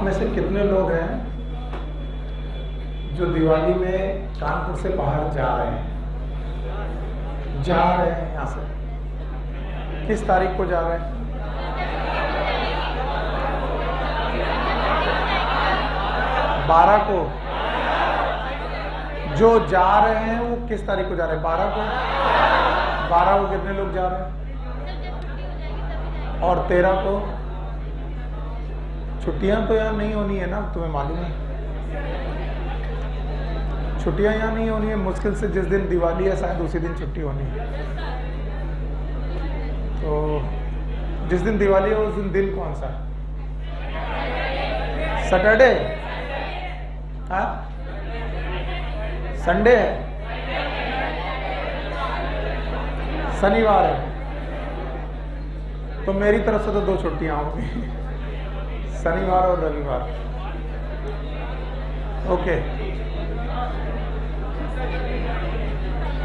में से कितने लोग हैं जो दिवाली में कानपुर से बाहर जा रहे हैं? यहाँ से किस तारीख को जा रहे हैं? 12 को। जो जा रहे हैं वो किस तारीख को जा रहे हैं? 12 को। 12 को कितने लोग जा रहे हैं? और 13 को? छुट्टियां तो यहाँ नहीं होनी है ना, तुम्हें मालूम है। छुट्टियां यहाँ नहीं होनी है, मुश्किल से जिस दिन दिवाली है शायद उसी दिन छुट्टी होनी है। तो जिस दिन दिवाली है उस दिन कौन सा? सैटरडे? हाँ, संडे है, शनिवार है। तो मेरी तरफ से तो 2 छुट्टियां होंगी, शनिवार और रविवार। ओके।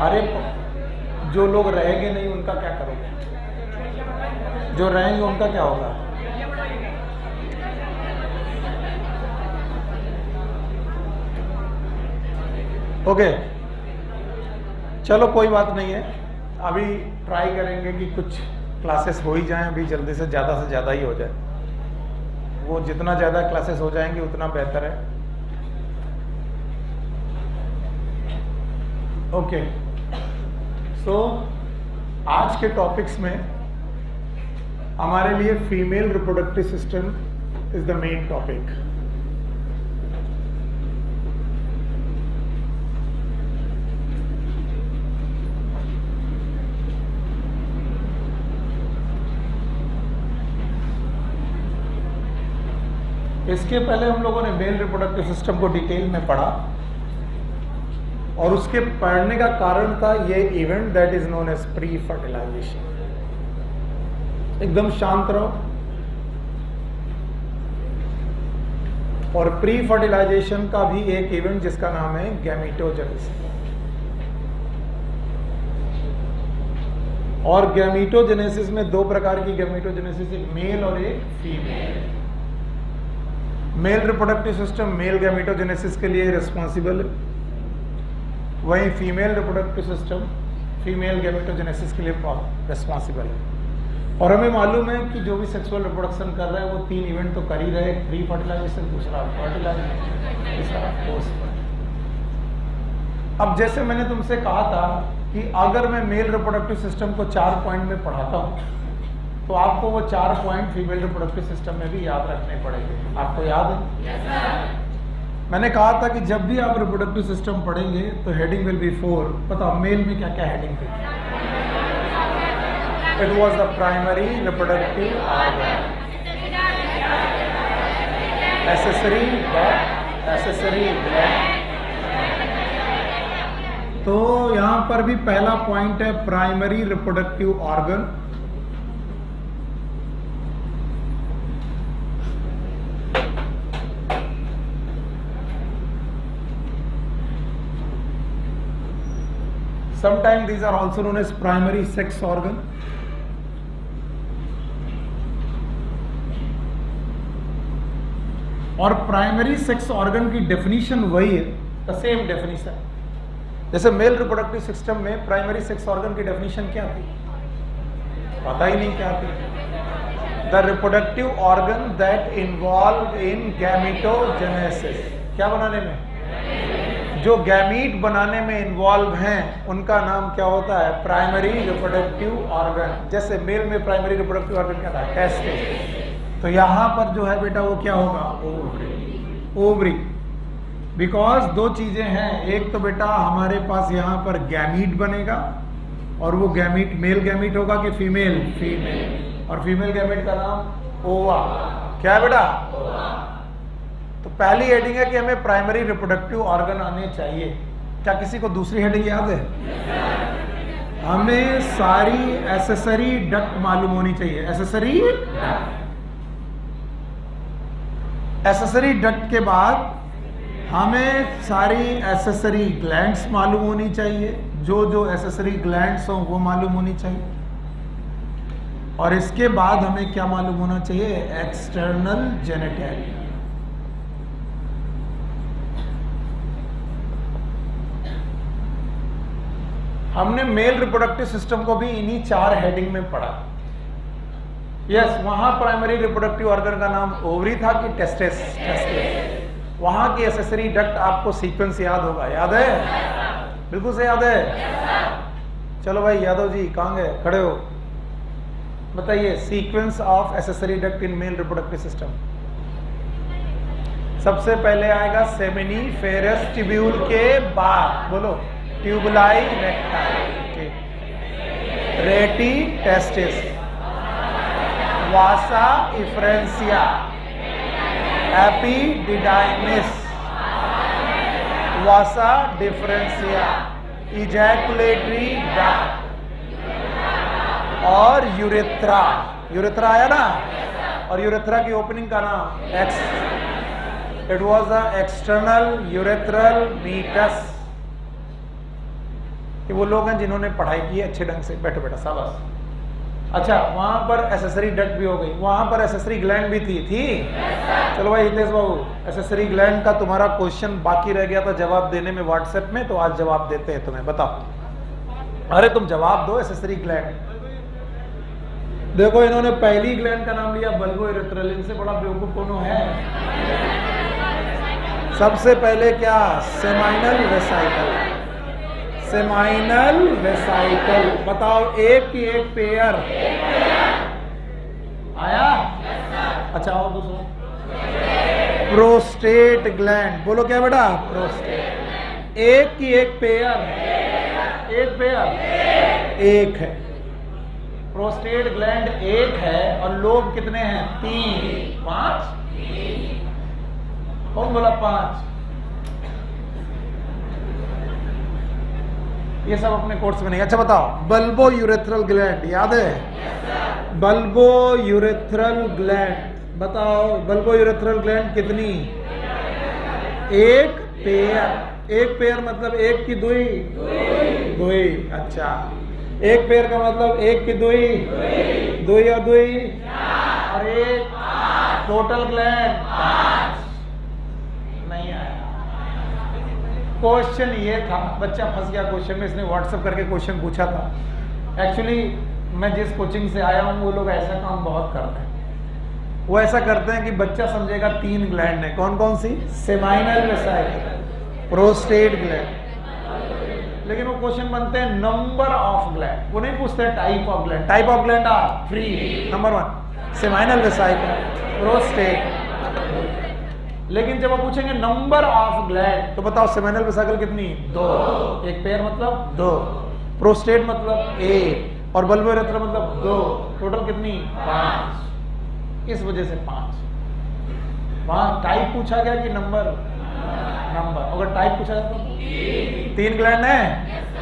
अरे जो लोग रहेंगे नहीं उनका क्या करोगे? जो रहेंगे उनका क्या होगा? ओके, चलो कोई बात नहीं है। अभी ट्राई करेंगे कि कुछ क्लासेस हो ही जाएं, अभी जल्दी से ज़्यादा ही हो जाए। वो जितना ज़्यादा क्लासेस हो जाएंगे उतना बेहतर है। ओके, सो आज के टॉपिक्स में हमारे लिए female reproductive system is the main topic. इसके पहले हम लोगों ने मेल रिप्रोडक्टिव सिस्टम को डिटेल में पढ़ा और उसके पढ़ने का कारण था ये event that is known as pre fertilisation. एकदम शांत रहो। और प्री फर्टिलाइजेशन का भी एक इवेंट जिसका नाम है गैमीटोजेनेसिस। और गैमीटोजेनेसिस में 2 प्रकार की गैमीटोजेनेसिस, एक मेल और एक female. Male reproductive system male gametogenesis के लिए रिस्पॉन्सिबल है, वहीं female reproductive system female gametogenesis के लिए रिस्पॉन्सिबल है। और हमें मालूम है कि जो भी सेक्सुअल रिप्रोडक्शन कर रहा है वो 3 इवेंट तो कर ही रहे, प्री फर्टिलाइजेशन, दूसरा फर्टिलाइजेशन, तीसरा पोस्ट। अब जैसे मैंने तुमसे कहा था कि अगर मैं मेल रिप्रोडक्टिव सिस्टम को 4 पॉइंट में पढ़ाता हूँ तो आपको वो 4 पॉइंट फीमेल रिप्रोडक्टिव सिस्टम में भी याद रखने पड़ेंगे। आपको याद है? मैंने कहा था कि जब भी आप रिप्रोडक्टिव सिस्टम पढ़ेंगे तो हेडिंग विल बी 4। पता मेल में क्या क्या हेडिंग थी? It was the primary reproductive organ, accessory gland. तो यहां पर भी पहला पॉइंट है primary reproductive organ. Sometimes these are also known as primary sex organ. और प्राइमरी सेक्स ऑर्गन की डेफिनेशन वही है, द सेम डेफिनेशन। जैसे मेल रिप्रोडक्टिव सिस्टम में प्राइमरी सेक्स ऑर्गन की डेफिनेशन क्या थी? पता ही नहीं क्या थी। The reproductive organ that involve in gametogenesis. क्या बनाने में? जो गैमीट बनाने में इन्वॉल्व हैं उनका नाम क्या होता है? Primary reproductive organ. जैसे मेल में प्राइमरी रिप्रोडक्टिव ऑर्गन क्या था? टेस्टिस। तो यहाँ पर जो है बेटा वो क्या होगा? ओवरी। बिकॉज 2 चीजें हैं, एक तो बेटा हमारे पास यहाँ पर गैमीट बनेगा और वो गैमीट मेल गैमीट होगा कि फीमेल? फीमेल। और फीमेल गैमीट का नाम ओवा। क्या है बेटा? तो पहली हेडिंग है कि हमें प्राइमरी रिप्रोडक्टिव ऑर्गन आने चाहिए। क्या किसी को दूसरी हेडिंग याद है? हमें सारी एसेसरी डक्ट मालूम होनी चाहिए। एसेसरी डक्ट के बाद हमें सारी एसेसरी ग्लैंड्स मालूम होनी चाहिए। जो एसेसरी ग्लैंड्स हो वो मालूम होनी चाहिए। और इसके बाद हमें क्या मालूम होना चाहिए? External genital. हमने मेल रिप्रोडक्टिव सिस्टम को भी इन्हीं 4 हेडिंग में पढ़ा। यस, वहां प्राइमरी रिप्रोडक्टिव ऑर्गन का नाम ओवरी था कि टेस्टिस? वहां की एसेसरी डक्ट आपको सीक्वेंस याद होगा, याद है? बिल्कुल से याद है। चलो भाई यादव जी कहां गए, खड़े हो, बताइए sequence of accessory duct in male reproductive system. सबसे पहले आएगा सेमिनिफेरस ट्यूब्यूल के बाद, बोलो, ट्यूबुलाई रेक्टाई, रेटी टेस्टिस, वासा इफ्रेंसिया, एपिडिडाइमिस, वासा डिफरेंसिया, इजैकुलेटरी डक्ट और यूरेथ्रा। यूरेथ्रा आया ना, और यूरेथ्रा की ओपनिंग का नाम it was the external urethral meatus. ये वो लोग हैं जिन्होंने पढ़ाई की है अच्छे ढंग से, बैठो बेटा शाबाश। अच्छा, वहां पर एसेसरी डक्ट भी हो गई, वहां पर एसेसरी ग्लैंड भी थी। चलो भाई हितेश बाबू, एसेसरी ग्लैंड का तुम्हारा क्वेश्चन बाकी रह गया था जवाब देने में व्हाट्सएप में, तो आज जवाब देते हैं तुम्हें, बताओ। अरे तुम जवाब दो, एसेसरी ग्लैंड। देखो इन्होंने पहली ग्लैंड का नाम लिया बल्बो यूरेथ्रल, इनसे बड़ा बेवकूफ कौन है? सबसे पहले क्या, सेमाइनल वेसाइकल। सेमाइनल वेसाइकल, बताओ एक की एक पेयर आया? अच्छा और दूसरा, प्रोस्टेट ग्लैंड, बोलो क्या बेटा? प्रोस्टेट। एक की एक पेयर, एक पेयर एक है, प्रोस्टेट ग्लैंड एक है, और लोब कितने हैं? 3, 5। कौन बोला 5? ये सब अपने कोर्स में नहीं। अच्छा बताओ, बल्बो यूरेथ्रल ग्लैंड याद है? बल्बो यूरेथ्रल ग्लैंड, बताओ बल्बो यूरेथ्रल ग्लैंड कितनी? एक पेयर। एक पेयर मतलब एक की दुई? दुई। अच्छा, एक पेयर का मतलब एक की दुई? दुई और दुई और एक, टोटल ग्लैंड 5। नहीं आया। क्वेश्चन ये था, बच्चा फंस गया क्वेश्चन में, इसने व्हाट्सएप करके क्वेश्चन पूछा था। एक्चुअली मैं जिस कोचिंग से आया हूँ वो लोग ऐसा काम बहुत करते हैं। वो ऐसा करते हैं कि बच्चा समझेगा 3 ग्लैंड है। कौन कौन सी? Seminal vesicle, prostate gland. लेकिन वो क्वेश्चन बनते हैं नंबर ऑफ ग्लैंड, वो नहीं पूछते type of gland. Type of gland are three. Number 1 seminal vesicle, prostate. लेकिन जब आप पूछेंगे नंबर ऑफ ग्लैंड, तो बताओ सेमाइनल वेसाइकल कितनी? 2। एक पेयर मतलब 2, प्रोस्टेट मतलब 1, और बल्बो यूरेथ्रा मतलब 2। टोटल कितनी? 5। इस वजह से 5। वहां टाइप पूछा गया कि नंबर? नंबर। अगर टाइप पूछा जाता तो 3 ग्लैंड है,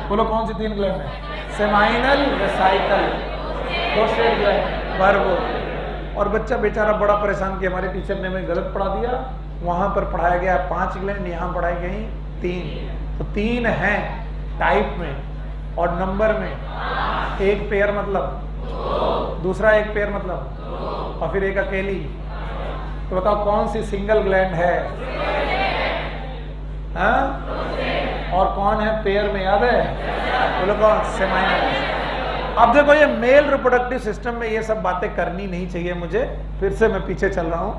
बोलो कौन सी 3 ग्लैंड है? Seminal vesicle, prostate gland, bulbo. और बच्चा बेचारा बड़ा परेशान किया, हमारे टीचर ने हमें गलत पढ़ा दिया, वहां पर पढ़ाया गया 5 ग्लैंड, यहाँ पढ़ाई गई 3। तो 3 हैं टाइप में, और नंबर में एक पेयर मतलब, दूसरा एक पेयर मतलब, और फिर एक अकेली। तो बताओ कौन सी सिंगल ग्लैंड है? हाँ? और कौन है पेयर में, याद है? बोलो कौन? सेमाइनल। अब देखो ये मेल रिप्रोडक्टिव सिस्टम में ये सब बातें करनी नहीं चाहिए मुझे, फिर से मैं पीछे चल रहा हूं।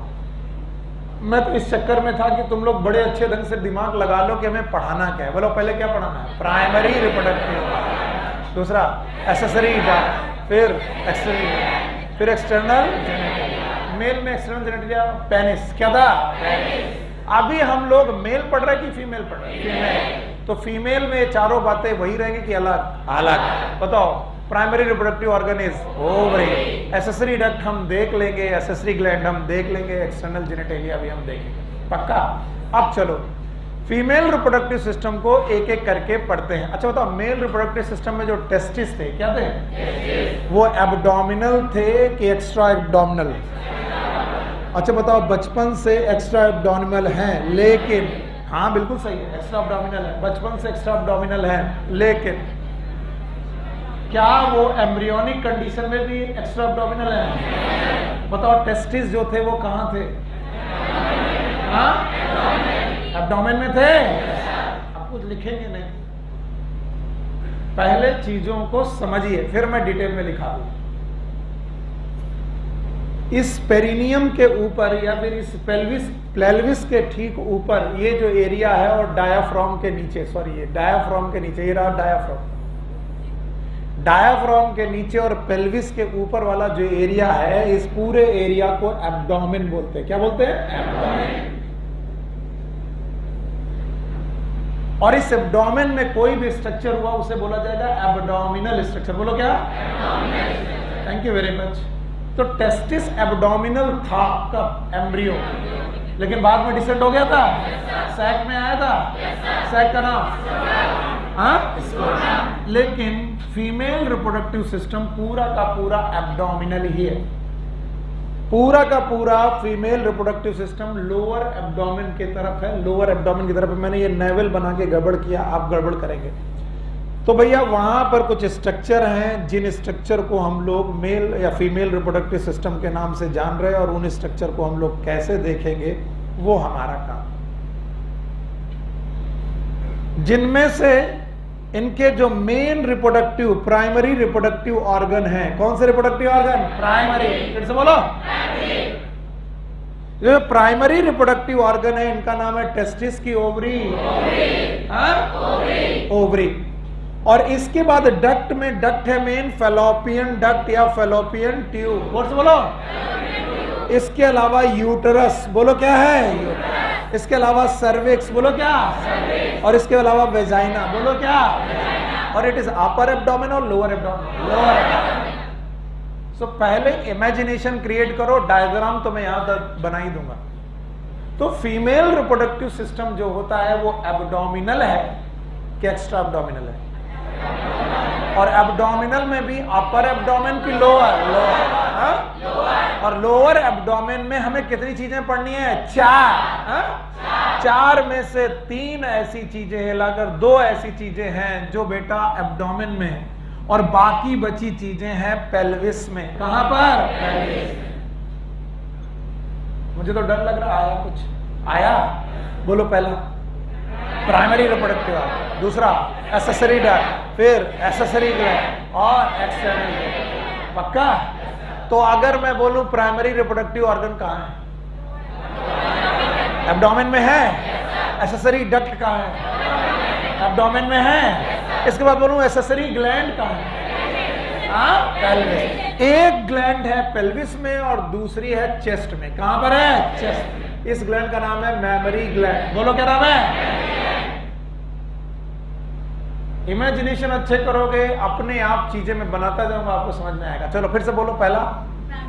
मैं तो इस चक्कर में था कि तुम लोग बड़े अच्छे ढंग से दिमाग लगा लो कि हमें पढ़ाना क्या है। बोलो पहले क्या पढ़ाना है? प्राइमरी रिप्रोडक्टिव, दूसरा एसेसरी डक्ट, फिर एक्सटर्नल, फिर एक्सटर्नल जेनिटल। मेल में एक्सटर्नल जेनिटलिया पेनिस, क्या था? अभी हम लोग मेल पढ़ रहे कि फीमेल पढ़ रहे? फीमेल। तो फीमेल में चारों बातें वही रहेंगी कि अलग? अलग। बताओ, primary reproductive organ is ovary, accessory duct हम देख लेंगे, एसेसरी ग्लैंड हम देख लेंगे, एक्सटर्नल जेनिटलिया भी हम देखेंगे, पक्का? अब चलो फीमेल रिप्रोडक्टिव सिस्टम को एक एक करके पढ़ते हैं। अच्छा बताओ, मेल रिप्रोडक्टिव सिस्टम में जो टेस्टिस थे, क्या थे? वो एब्डोमिनल थे कि एक्स्ट्रा एब्डोमिनल? अच्छा बताओ, बचपन से एक्स्ट्रा एब्डोमिनल हैं, लेकिन हाँ बिल्कुल सही है, एक्स्ट्रा एब्डोमिनल है, बचपन से एक्स्ट्रा एब्डोमिनल है, लेकिन क्या वो एम्ब्रियोनिक कंडीशन में भी एक्स्ट्रा एब्डोमिनल है? बताओ, टेस्टिस जो थे वो कहाँ थे? हाँ, एब्डोमेन में थे। अब कुछ लिखेंगे नहीं, पहले चीजों को समझिए, फिर मैं डिटेल में लिखा दूं। इस पेरिनियम के ऊपर या फिर इस पेल्विस के ठीक ऊपर ये जो एरिया है और डायाफ्राम के नीचे, सॉरी ये डायाफ्राम के नीचे, ये रहा डायाफ्राम के नीचे और पेल्विस के ऊपर वाला जो एरिया है, इस पूरे एरिया को एब्डोमेन बोलते हैं। क्या बोलते हैं? एब्डोमेन। और इस एब्डोमेन में कोई भी स्ट्रक्चर हुआ उसे बोला जाएगा एब्डोमिनल स्ट्रक्चर। बोलो क्या? Thank you very much. तो टेस्टिस एब्डोमिनल था कब? एम्ब्रियो, लेकिन बाद में डिसेंड हो गया था, सैक में आया था। सैक का नाम लेकिन फीमेल रिप्रोडक्टिव सिस्टम पूरा का पूरा एब्डोमिनल ही है। पूरा का पूरा female reproductive system lower abdomen की तरफ है। लोअर एब्डोमेन की तरफ मैंने ये नेवल बना के गड़बड़ किया, आप गड़बड़ करेंगे तो भैया वहां पर कुछ स्ट्रक्चर हैं, जिन स्ट्रक्चर को हम लोग मेल या फीमेल रिप्रोडक्टिव सिस्टम के नाम से जान रहे हैं, और उन स्ट्रक्चर को हम लोग कैसे देखेंगे वो हमारा काम। जिनमें से इनके जो main reproductive primary reproductive organ है, कौन से रिप्रोडक्टिव ऑर्गन? प्राइमरी। फिर से बोलो। जो प्राइमरी रिप्रोडक्टिव ऑर्गन है इनका नाम है टेस्टिस की ओवरी। ओवरी। और इसके बाद डक्ट में, डक्ट है मेन फैलोपियन डक्ट या फैलोपियन ट्यूब। बोल से बोलो। इसके अलावा यूटरस, बोलो क्या है? इसके अलावा सर्विक्स, बोलो क्या? और इसके अलावा वेजाइना, बोलो क्या? और इट इज अपर एब्डोमेन और lower abdomen. Lower abdomen. So पहले इमेजिनेशन क्रिएट करो, डायग्राम तो मैं यहां तक बना ही दूंगा। तो फीमेल रिप्रोडक्टिव सिस्टम जो होता है वो एब्डोमिनल है कि एक्स्ट्रा एब्डोमिनल है? और एब्डोमिनल में भी अपर एब्डोमेन की लोअर? लोअर। और लोअर एब्डोमेन में हमें कितनी चीजें पढ़नी है? 4। 4 में से 3 ऐसी चीजें हैं, लाकर 2 ऐसी चीजें हैं जो बेटा एब्डोमेन में है, और बाकी बची चीजें हैं पेल्विस में। कहां पर? पेल्विस। मुझे तो डर लग रहा आया कुछ। आया? बोलो। पहला प्राइमरी रिप्रोडक्टिव, दूसरा एक्सेसरी डक्ट, फिर एक्सेसरी ग्लैंड और एक्सटर्नल ग्लैंड। पक्का? तो अगर मैं बोलूं प्राइमरी रिप्रोडक्टिव ऑर्गन कहां है? एब्डोमेन में है। एक्सेसरी डक्ट कहां है? एब्डोमेन में है। इसके बाद बोलूं एक्सेसरी ग्लैंड कहां है? पेल्विस। एक ग्लैंड है पेल्विस में और दूसरी है चेस्ट में। कहां पर है? चेस्ट। इस ग्लैंड का नाम है मैमरी ग्लैंड। बोलो क्या नाम है? इमेजिनेशन अच्छे करोगे, अपने आप चीजें मैं बनाता जाऊंगा, आपको समझ में आएगा। चलो फिर से बोलो। पहला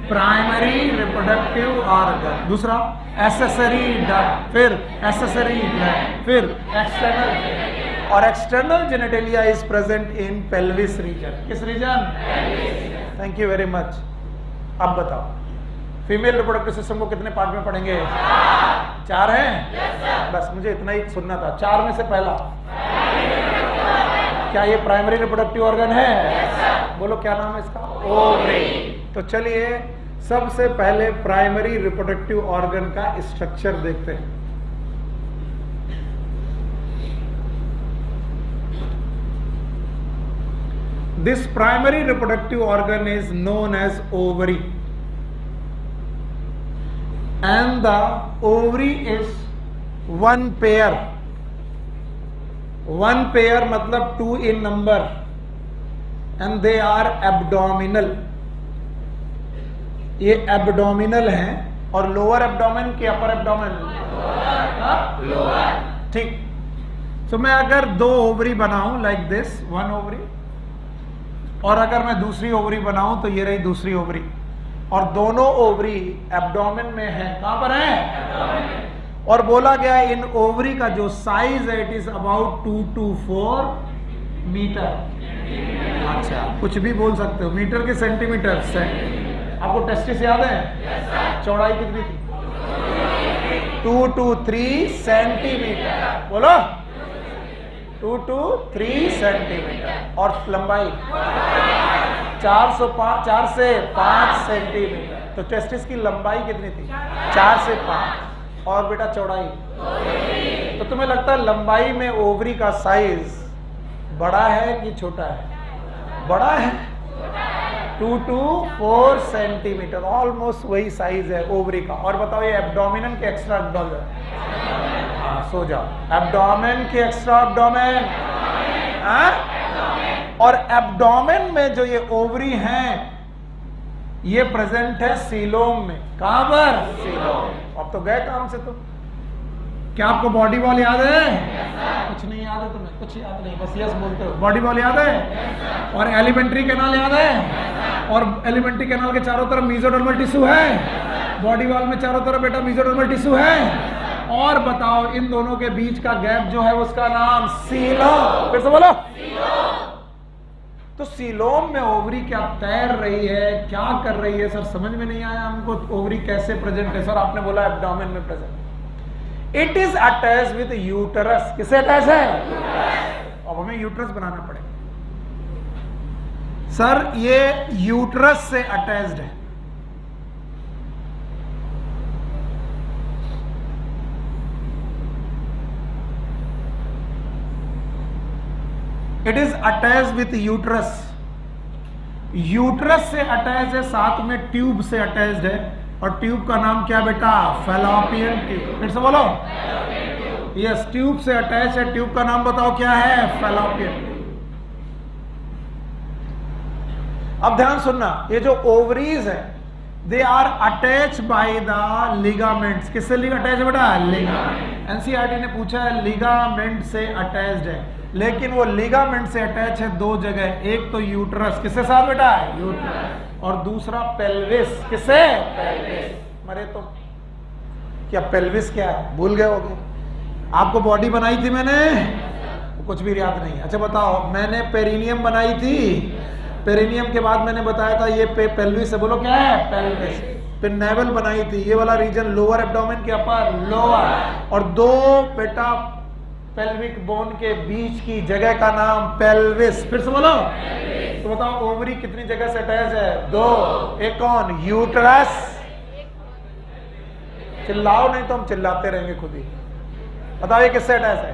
प्राइमरी रिप्रोडक्टिव ऑर्गन, दूसरा एक्सेसरी डक्ट, फिर एक्सेसरी ग्लैंड, फिर एक्सटर्नल। और external genitalia is present in pelvis region. किस region? Thank you very much. अब बताओ फीमेल रिप्रोडक्टिव सिस्टम को कितने पार्ट में पढ़ेंगे? 4 हैं? बस मुझे इतना ही सुनना था। 4 में से पहला क्या ये प्राइमरी रिप्रोडक्टिव ऑर्गन है? बोलो क्या नाम है इसका? ओवरी। तो चलिए सबसे पहले प्राइमरी रिप्रोडक्टिव ऑर्गन का स्ट्रक्चर देखते हैं। This primary reproductive organ is known as ovary, and the ovary is one pair. One pair मतलब 2 in number, and they are abdominal. ये abdominal हैं और लोअर एब्डोमेन की अपर एब्डोमेन? लोअर। ठीक। तो मैं अगर 2 ओवरी बनाऊं लाइक दिस, 1 ओवरी, और अगर मैं दूसरी ओवरी बनाऊं तो ये रही दूसरी ओवरी, और दोनों ओवरी एब्डोमेन में है। कहां पर है? और बोला गया इन ओवरी का जो साइज है it is about 2 to 4 metre. अच्छा, कुछ भी बोल सकते हो, मीटर के सेंटीमीटर से। आपको टेस्टिस याद है? चौड़ाई कितनी थी? 2 to 3 सेंटीमीटर। बोलो। 2 to 3 सेंटीमीटर। और लंबाई 4 से 5 सेंटीमीटर। तो टेस्टिस की लंबाई कितनी थी? 4 से 5। और बेटा चौड़ाई? तो तुम्हें लगता है लंबाई में ओवरी का साइज बड़ा है कि छोटा है? बड़ा है, 2 to 4 सेंटीमीटर, ऑलमोस्ट वही साइज है ओवरी का। और बताओ ये एब्डोमिनल के एक्स्ट्रा एब्डोमिनल? हाँ, सो जाओ। एब्डोमेन के एक्स्ट्रा एब्डोमेन, और एब्डोमेन में जो ये ओवरी हैं ये प्रेजेंट है सीलोम में। कहां पर? सीलोम। अब तो गए काम से। तो क्या आपको बॉडी वॉल याद है? कुछ नहीं याद है तुम्हें? कुछ याद नहीं, बस यस बोलते हो। बॉडी वॉल याद है? और एलिमेंट्री कैनाल याद है? और एलिमेंट्री कैनाल के चारों तरफ मेसोडर्मल टिश्यू है, बॉडी वॉल में चारों तरफ बेटा मेसोडर्मल टिश्यू है। और बताओ इन दोनों के बीच का गैप जो है उसका नाम सीलोम। फिर से बोलो। तो सीलोम में ओवरी क्या तैर रही है, क्या कर रही है? सर समझ में नहीं आया हमको, ओवरी कैसे प्रेजेंट है? सर आपने बोला एब्डोमेन में present. It is attach with uterus. किससे अटैच है? अब हमें यूटरस बनाना पड़ेगा। सर ये यूटरस से अटैच्ड है। It is attach with uterus. Uterus से अटैच है, साथ में ट्यूब से अटैच्ड है। और ट्यूब का नाम क्या बेटा? Fallopian tube. फिर से बोलो। यस, ट्यूब से अटैच है। ट्यूब का नाम बताओ क्या है? Fallopian tube. अब ध्यान सुनना, ये जो ओवरीज है they are attach by the ligaments. किससे अटैच है बेटा? लिगामेंट। एनसीईआरटी ने पूछा है लिगामेंट से अटैच्ड है, लेकिन वो लिगामेंट से अटैच है दो जगह। एक तो यूट्रस, किससे साथ बेटा? यूट्रस। और दूसरा पेल्विस। किससे? पेल्विस। मरे तो क्या पेल्विस क्या है? भूल गए होगे। आपको बॉडी बनाई थी मैंने, कुछ भी याद नहीं। अच्छा बताओ, मैंने पेरिनियम बनाई थी। पेरिनियम के बाद मैंने बताया था ये पेल्विस है। बोलो क्या है? पेल्विस। फिर नेवल बनाई थी, ये वाला रीजन लोअर एब्डोमेन के अपर, लोअर। और दो बेटा पेल्विक बोन के बीच की जगह का नाम पेल्विस। फिर से बोलो। तो बताओ ओवरी कितनी जगह से अटैच है? दो। एक कौन? यूट्रस। चिल्लाओ नहीं तो हम चिल्लाते रहेंगे खुद ही। बताओ ये किससे अटैच है?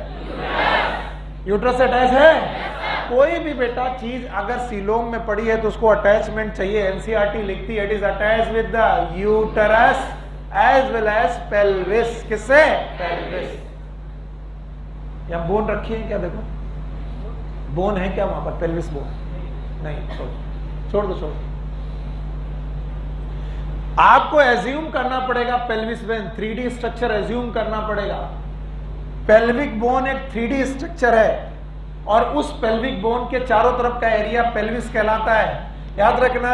यूट्रस से अटैच है। कोई भी बेटा चीज अगर सीलोम में पड़ी है तो उसको अटैचमेंट चाहिए। एनसीईआरटी लिखती है it is attach with the uterus as well as pelvis. किससे? पेल्विस। या बोन रखी है क्या? देखो बोन है क्या वहां पर? पेल्विस बोन नहीं, छोड़ दो। आपको एज्यूम करना पड़ेगा pelvis bone 3D structure assume करना पड़ेगा। पेल्विक बोन एक 3D स्ट्रक्चर है और उस पेल्विक बोन के चारों तरफ का एरिया पेल्विस कहलाता है। याद रखना,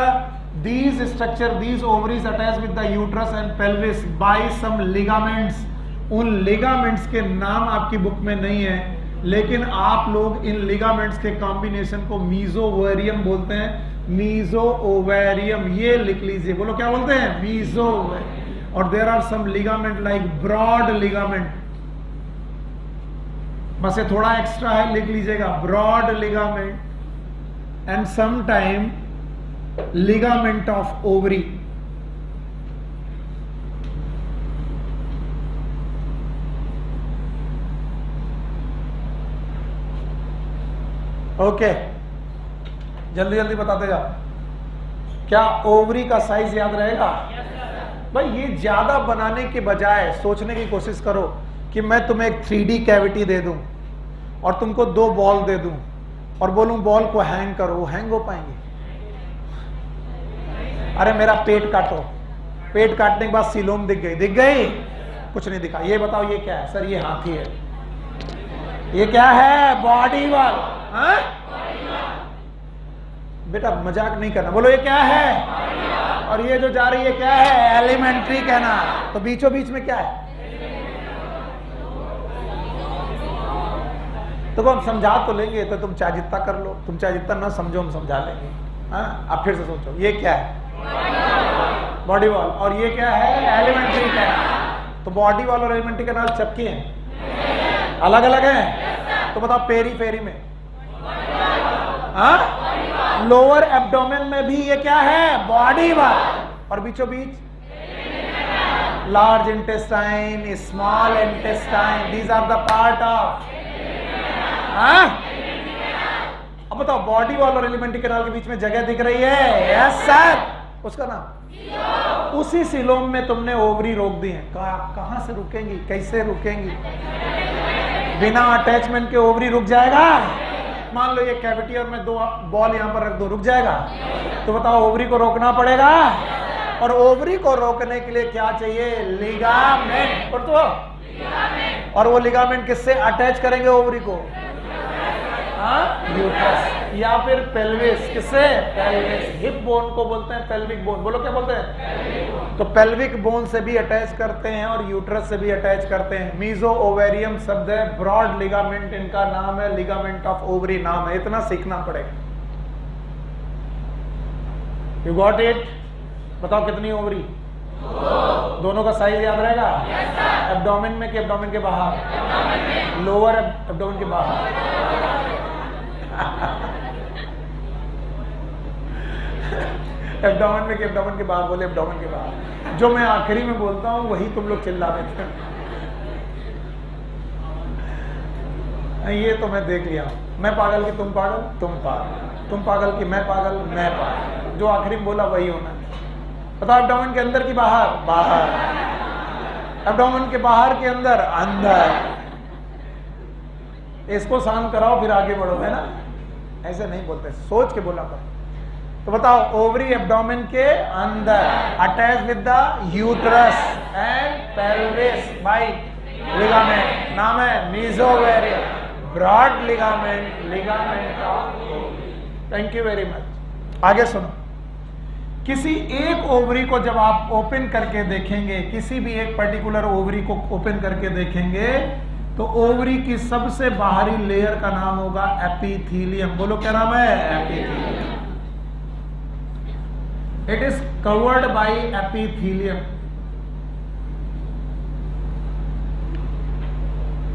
these structure, these ovaries attached with the uterus and pelvis by some ligaments। उन लिगामेंट्स के नाम आपकी बुक में नहीं है, लेकिन आप लोग इन लिगामेंट्स के कॉम्बिनेशन को मीजोवेरियम बोलते हैं। मीजो ओवेरियम, ये लिख लीजिए। बोलो क्या बोलते हैं? मीजो। और there are some ligament like broad ligament, बस ये थोड़ा एक्स्ट्रा है, लिख लीजिएगा broad ligament and some time ligament of ovary. Okay, जल्दी जल्दी बताते जाओ। क्या ओवरी का साइज याद रहेगा? भाई ये ज्यादा बनाने के बजाय सोचने की कोशिश करो कि मैं तुम्हें एक 3D कैविटी दे दूं और तुमको 2 बॉल दे दूं और बोलूं बॉल को हैंग करो, वो हैंग हो पाएंगे? अरे मेरा पेट काटो, पेट काटने के बाद सीलोम दिख गई? दिख गई? कुछ नहीं दिखा। ये बताओ ये क्या है? सर ये हाथी है। ये क्या है? Body wall. बेटा मजाक नहीं करना, बोलो ये क्या है? और ये जो जा रही है क्या है? Alimentary canal. तो बीचों बीच में क्या है? तो हम समझा तो लेंगे, तो तुम चाहे जितना कर लो, तुम चाहे जितना ना समझो हम समझा लेंगे। अब फिर से सोचो, ये क्या है? Body wall. और ये क्या है? Alimentary canal. तो बॉडी वॉल और एलिमेंट्री कैनाल चपकी हैं, अलग अलग हैं। तो बताओ पेरी फेरी में, लोअर एब्डोमेन में भी ये क्या है? Body wall. और बीचों बीच large intestine, small intestine, these are the part of बताओ बॉडी वॉल और एलिमेंट्री कैनाल के बीच में जगह दिख रही है? Yes sir. उसका नाम? उसी सिलोम में तुमने ओवरी रोक दी है। कहां से रुकेंगी, कैसे रुकेंगी? बिना अटैचमेंट के ओवरी रुक जाएगा? मान लो ये कैविटी और मैं 2 बॉल यहां पर रख दो, रुक जाएगा? तो बताओ ओवरी को रोकना पड़ेगा, और ओवरी को रोकने के लिए क्या चाहिए? लिगामेंट। और वो लिगामेंट किससे अटैच करेंगे ओवरी को? यूट्रस या फिर पेल्विस। किससे? पेल्विस। हिप बोन को बोलते हैं पेल्विक बोन। बोलो क्या बोलते हैं? तो पेल्विक बोन से भी अटैच करते हैं और यूट्रस से भी अटैच करते हैं। मीजो ओवेरियम शब्द है, ब्रॉड लिगामेंट इनका नाम है, लिगामेंट ऑफ ओवरी नाम है। इतना सीखना पड़ेगा। You got it? बताओ कितनी ओवरी? दोनों का साइज याद रहेगा? एब्डोमेन में कि एब्डोमेन के बाहर? लोअर एब्डोमेन के बाहर। एब्डोमेन में कि एब्डोमेन के बाहर? बोले एब्डोमेन के बाहर। जो मैं आखिरी में बोलता हूं वही तुम लोग चिल्ला देते हैं। ये तो मैं देख लिया। मैं पागल की तुम पागल, तुम पागल, तुम पागल की मैं पागल, मैं पागल। जो आखिरी में बोला वही होना है। बताओ एब्डोमेन के अंदर की बाहर? बाहर। एब्डोमेन के बाहर के अंदर? अंदर। इसको शांत कराओ फिर आगे बढ़ो, है ना? ऐसे नहीं बोलते, सोच के बोला करो। तो बताओ ओवरी एब्डोमेन के अंदर, attach with the uterus and pelvis by ligament. नाम है mesovarium, broad ligament, ligament of. Thank you very much. आगे सुनो। किसी एक ओवरी को जब आप ओपन करके देखेंगे, किसी भी एक पर्टिकुलर ओवरी को ओपन करके देखेंगे, तो ओवरी की सबसे बाहरी लेयर का नाम होगा एपिथेलियम। बोलो क्या नाम है? Epithelium. It is covered by epithelium.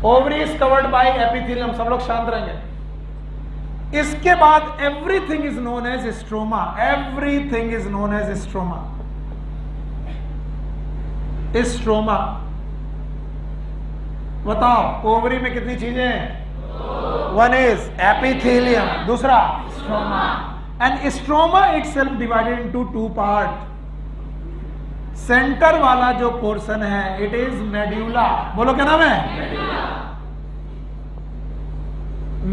Ovary is covered by epithelium. सब लोग शांत रहेंगे। इसके बाद everything is known as stroma. Everything is known as stroma. Stroma. बताओ ओवरी में कितनी चीजें हैं? वन इज एपिथेलियम, दूसरा stroma. And stroma itself divided into 2 part. Centre वाला जो पोर्शन है इट इज मेड्यूला। बोलो क्या नाम है?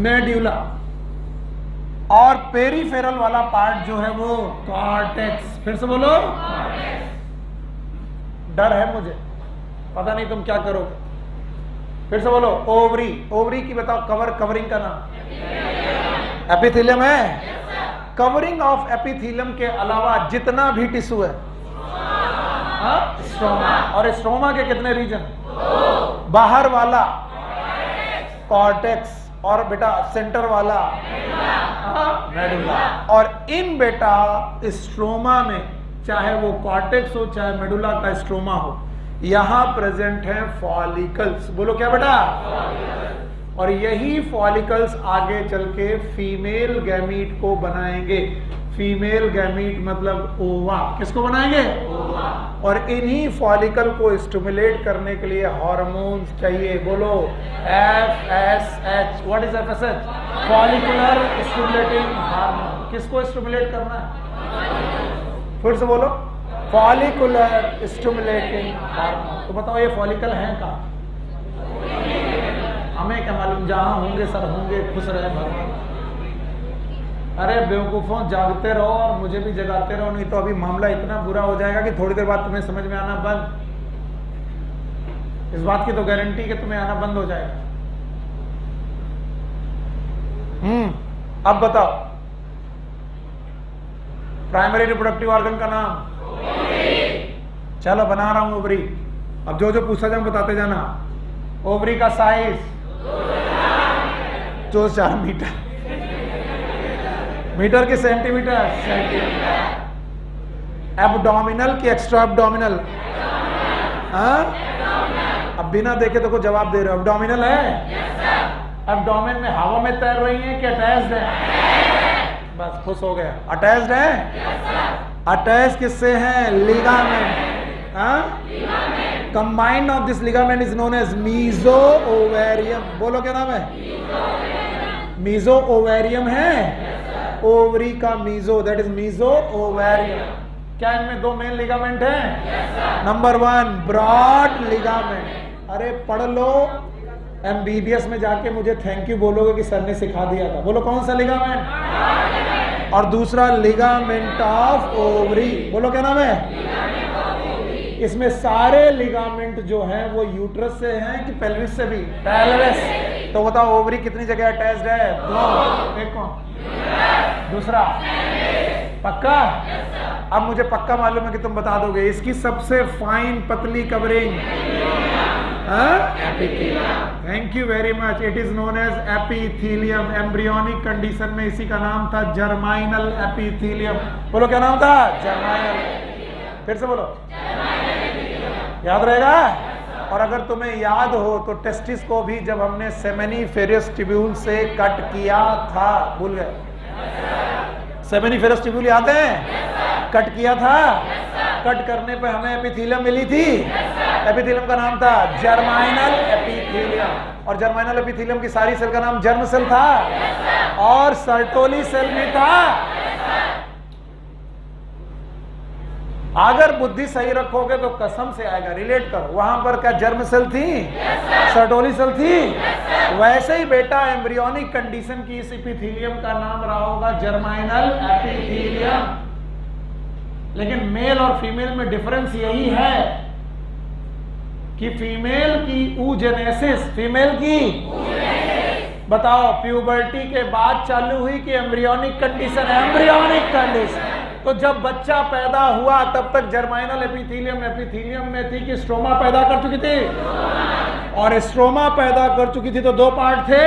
मेड्यूला। और पेरीफेरल वाला पार्ट जो है वो कॉर्टेक्स। फिर से बोलो। डर है मुझे, पता नहीं तुम क्या करोगे। फिर से बोलो। ओवरी। ओवरी की बताओ कवरिंग का नाम? एपिथेलियम है। कवरिंग ऑफ एपिथेलियम के अलावा जितना भी टिश्यू है, स्ट्रोमा। और स्ट्रोमा के कितने रीजन? बाहर वाला कॉर्टेक्स, और बेटा सेंटर वाला मेडुला। और इन बेटा स्ट्रोमा में, चाहे वो कॉर्टेक्स हो चाहे मेडुला का स्ट्रोमा हो, यहां प्रेजेंट है फॉलिकल्स। बोलो क्या बेटा? और यही फॉलिकल्स आगे चल के फीमेल गैमीट को बनाएंगे। फीमेल गैमीट मतलब ओवा। किसको बनाएंगे? ओवा। और इन्हीं फॉलिकल को स्टिमुलेट करने के लिए हार्मोन्स चाहिए। बोलो FSH। What is FSH? Follicular stimulating hormone. किसको स्टिमुलेट करना है? फिर से बोलो। Follicular stimulating hormone. तो बताओ ये फॉलिकल है कहाँ? हमें क्या मालूम? जहां होंगे सर होंगे, खुश रहे भगवान। अरे बेवकूफों, जागते रहो और मुझे भी जगाते रहो, नहीं तो अभी मामला इतना बुरा हो जाएगा कि थोड़ी देर बाद तुम्हें समझ में आना बंद। इस बात की तो गारंटी कि तुम्हें आना बंद हो जाएगा। अब बताओ प्राइमरी रिप्रोडक्टिव ऑर्गन का नाम? चलो बना रहा हूं ओवरी। अब जो जो पूछा जाए बताते जाना। ओवरी का साइज 4 मीटर। मीटर के सेंटीमीटर? एब्डोमिनल की एक्स्ट्रा एब्डोमिनल? अब बिना देखे तो को जवाब दे रहे हो। एब्डोमिनल है? एब्डोमेन में हवा में तैर रही है कि अटैच्ड है? बस खुश हो गया। अटैच्ड है? अटैच किससे है? Ligament. Combined of this ligament is known as mesovarium. बोलो क्या नाम है? मीजो ओवेरियम है, ओवरी का meso, that is mesovarium. क्या इनमें दो मेन लिगामेंट हैं? Number 1 broad ligament. अरे पढ़ लो, एमबीबीएस में जाके मुझे थैंक यू बोलोगे कि सर ने सिखा दिया था। बोलो कौन सा लिगामेंट? और दूसरा लिगामेंट ऑफ ओवरी। बोलो क्या नाम है? इसमें सारे लिगामेंट जो हैं वो यूट्रस से हैं कि पेल्विस से भी? पेल्विस। तो बताओ ओवरी कितनी जगह अटैच्ड है? 2। एक कौन? दूसरा? पक्का? अब मुझे पक्का मालूम है कि तुम बता दोगे। इसकी सबसे फाइन पतली covering thank you very much. It is known as epithelium. Embryonic condition में इसी का नाम था जर्माइनल एपिथेलियम। बोलो क्या नाम था? जर्माइनल। फिर से बोलो, याद रहेगा। और अगर तुम्हें याद हो तो टेस्टिस को भी जब हमने सेमेनिफेरस ट्यूब्यूल से कट किया था, भूल गए? सेमेनिफेरस ट्यूब्यूल याद है? कट किया था। कट करने पे हमें एपिथेलियम मिली थी। एपिथेलियम का नाम था जर्माइनल एपिथेलियम। और जर्माइनल एपिथेलियम की सारी सेल का नाम जर्म सेल था और सर्टोली सेल में था। अगर बुद्धि सही रखोगे तो कसम से आएगा। रिलेट करो, वहां पर क्या जर्म सेल थी? सर्टोली सेल थी। वैसे ही बेटा एम्ब्रियोनिक कंडीशन की इस एपिथेलियम का नाम रहा होगा जर्माइनल एपिथेलियम। लेकिन मेल और फीमेल में डिफरेंस यही है कि फीमेल की oogenesis, फीमेल की बताओ प्यूबर्टी के बाद चालू हुई कि एम्ब्रियोनिक कंडीशन? Embryonic condition. तो जब बच्चा पैदा हुआ तब तक जर्माइनल एपिथेलियम में थी कि स्ट्रोमा पैदा कर चुकी थी? और स्ट्रोमा पैदा कर चुकी थी तो 2 पार्ट थे।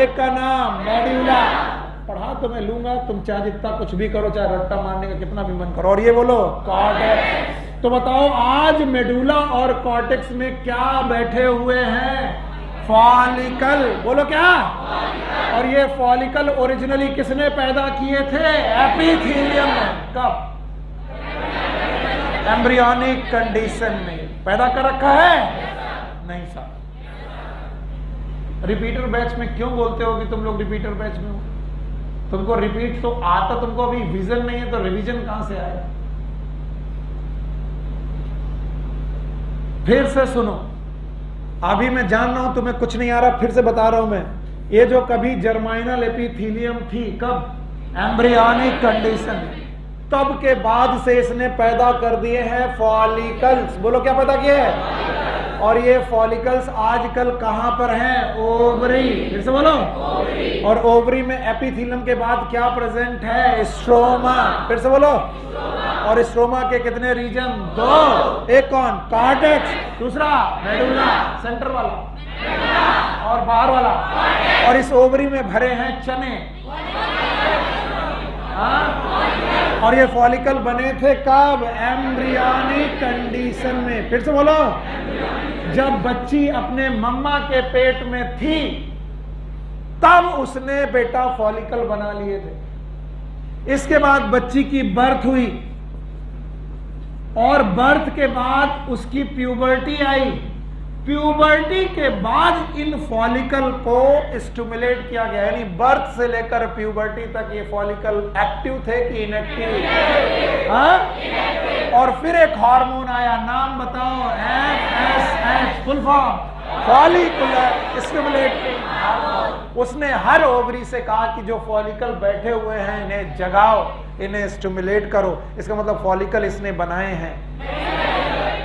एक का नाम मेड्यूला। पढ़ा तो मैं लूंगा, तुम चाहे जितना कुछ भी करो, चाहे रट्टा मारने का कितना भी मन करो। और ये बोलो कॉर्टेक्स। तो बताओ आज मेडुला और कॉर्टेक्स में क्या बैठे हुए हैं? फॉलिकल। बोलो क्या? और ये फॉलिकल ओरिजिनली किसने पैदा किए थे? एपिथेलियम ने। कब? एम्ब्रियोनिक कंडीशन में पैदा कर रखा है? नहीं साहब। रिपीटर बैच में क्यों बोलते हो कि तुम लोग रिपीटर बैच में हो? तुमको रिपीट तो आता, तुमको अभी विजन नहीं है तो रिवीजन कहां से आएगा? फिर से सुनो, अभी मैं जान रहा हूं तुम्हें कुछ नहीं आ रहा, फिर से बता रहा हूं मैं। ये जो कभी जर्माइनल एपिथेलियम थी, कब? Embryonic condition. तब के बाद से इसने पैदा कर दिए हैं फॉलिकल्स। बोलो क्या पैदा किए हैं? और ये फॉलिकल्स आजकल कहां पर हैं? ओवरी। फिर से बोलो ओवरी। और ओवरी में एपिथेलियम के बाद क्या प्रेजेंट है? स्ट्रोमा। फिर से बोलो। और स्ट्रोमा के कितने रीजन? 2। एक कौन? कॉर्टेक्स। दूसरा मेडुला, सेंटर वाला और बाहर वाला। और इस ओवरी में भरे हैं चने। और ये फॉलिकल बने थे कब? एम्ब्रियोनिक कंडीशन में। फिर से बोलो, जब बच्ची अपने मम्मा के पेट में थी तब उसने बेटा फॉलिकल बना लिए थे। इसके बाद बच्ची की बर्थ हुई और बर्थ के बाद उसकी प्यूबर्टी आई। प्यूबर्टी के बाद इन फॉलिकल को स्टिमुलेट किया गया, यानी बर्थ से लेकर प्यूबर्टी तक ये फॉलिकल एक्टिव थे कि इनएक्टिव? और फिर एक हार्मोन आया, नाम बताओ? FSH, full form follicular stimulating hormone. उसने हर ओवरी से कहा कि जो फॉलिकल बैठे हुए हैं इन्हें जगाओ, इन्हें स्टिमुलेट करो। इसका मतलब फॉलिकल इसने बनाए हैं,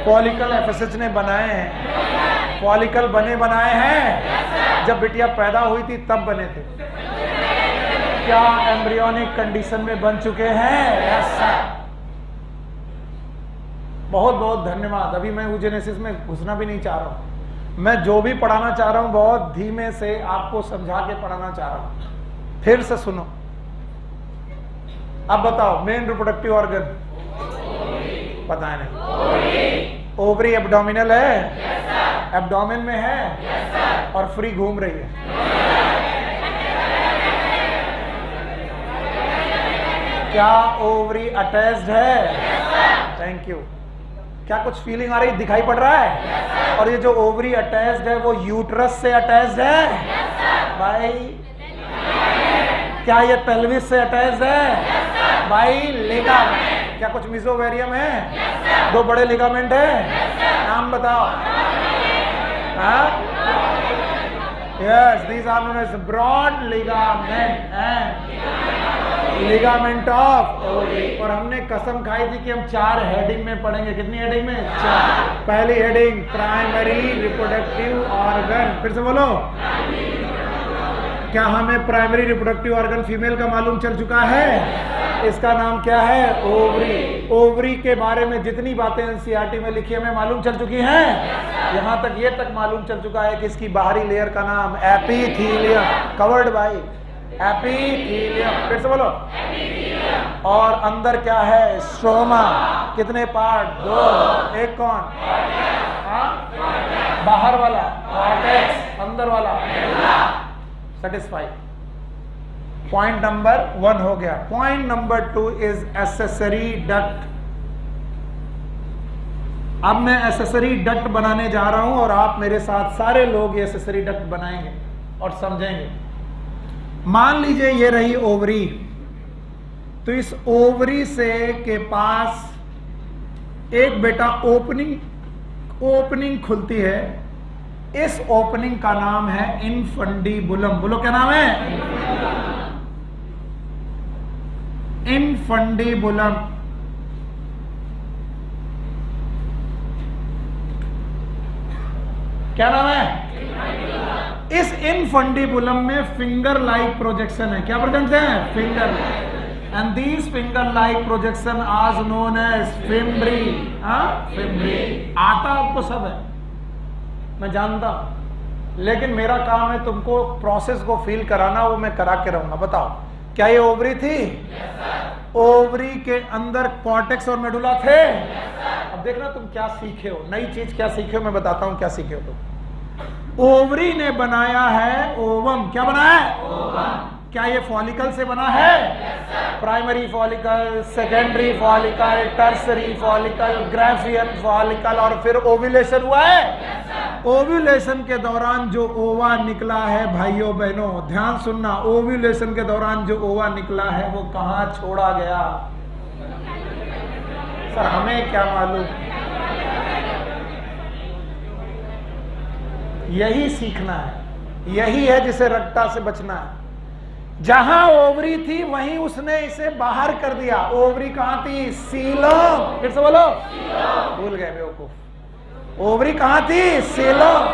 फॉलिकल FSH ने बनाए हैं। फॉलिकल बने बनाए हैं। जब बिटिया पैदा हुई थी तब बने थे। क्या एम्ब्रियोनिक कंडीशन में बन चुके हैं? Yes sir. बहुत बहुत धन्यवाद। अभी मैं oogenesis में घुसना भी नहीं चाह रहा हूं। मैं जो भी पढ़ाना चाह रहा हूं बहुत धीमे से आपको समझा के पढ़ाना चाह रहा हूं। फिर से सुनो। अब बताओ, मेन रिप्रोडक्टिव ऑर्गन पता है नहीं? ओवरी एब्डोमिनल है? एब्डोमेन में है और फ्री घूम रही है। क्या ओवरी अटैच्ड है? Thank you. क्या कुछ फीलिंग आ रही, दिखाई पड़ रहा है? और ये जो ओवरी अटैच्ड है वो यूट्रस से अटैच्ड है भाई? क्या ये पेल्विस से अटैच है? भाई लिगामेंट। क्या कुछ मेसोवेरियम है? दो बड़े लिगामेंट है, नाम बताओ। Yes, these are known as broad ligament and ligament of ovary। और हमने कसम खाई थी कि हम 4 हेडिंग में पढ़ेंगे। कितनी हेडिंग में? 4। पहली हेडिंग प्राइमरी रिप्रोडक्टिव ऑर्गन। फिर से बोलो। क्या हमें प्राइमरी रिप्रोडक्टिव ऑर्गन फीमेल का मालूम चल चुका है? इसका नाम क्या है? ओवरी। ओवरी के बारे में जितनी बातें एनसीईआरटी में लिखी हमें मालूम चल चुकी हैं। यहाँ तक ये तक मालूम चल चुका है कि इसकी बाहरी लेयर का नाम एपिथेलियम, कवर्ड बाय एपिथेलियम। फिर से बोलो। और अंदर क्या है? स्ट्रोमा। कितने पार्ट? 2। एक कौन? बाहर वाला कॉर्टेक्स, अंदर वाला सेटिस्फाइड। पॉइंट नंबर 1 हो गया। Point number 2 is accessory duct. अब मैं एक्सेसरी डक्ट बनाने जा रहा हूं और आप मेरे साथ सारे लोग ये एक्सेसरी डक्ट बनाएंगे और समझेंगे। मान लीजिए ये रही ओवरी, तो इस ओवरी से के पास एक बेटा ओपनिंग खुलती है। इस ओपनिंग का नाम है इनफंडीबुलम। बोलो क्या नाम है? इनफंडीबुलम। क्या नाम है? इस इनफंडीबुलम में फिंगर लाइक प्रोजेक्शन है। क्या प्रोजेक्शन है? Finger. And these finger like projection आज नोन एज फिम्ब्री। फिम्ब्री आता आपको सब है, मैं जानता हूं, लेकिन मेरा काम है तुमको प्रोसेस को फील कराना, वो मैं करा के रहूंगा। बताओ, क्या ये ओवरी थी? ओवरी के अंदर कॉर्टेक्स और मेडुला थे। अब देखना तुम क्या सीखे हो, नई चीज क्या सीखे हो, मैं बताता हूं क्या सीखे हो तुम। ओवरी ने बनाया है ओवम। क्या बनाया है? ओवम। क्या ये फॉलिकल से बना है? Primary follicle, secondary follicle, tertiary follicle, Graafian follicle, और फिर ओव्यूलेशन हुआ है। ओव्यूलेशन के दौरान जो ओवा निकला है, भाइयों बहनों ध्यान सुनना, ओव्यूलेशन के दौरान जो ओवा निकला है वो कहां छोड़ा गया? सर हमें क्या मालूम? यही सीखना है, यही है जिसे रट्टा से बचना है। जहां ओवरी थी वहीं उसने इसे बाहर कर दिया। ओवरी कहां थी? सीलोम। फिर से बोलो। भूल गए बेवकूफ। ओवरी कहां थी? सीलोम।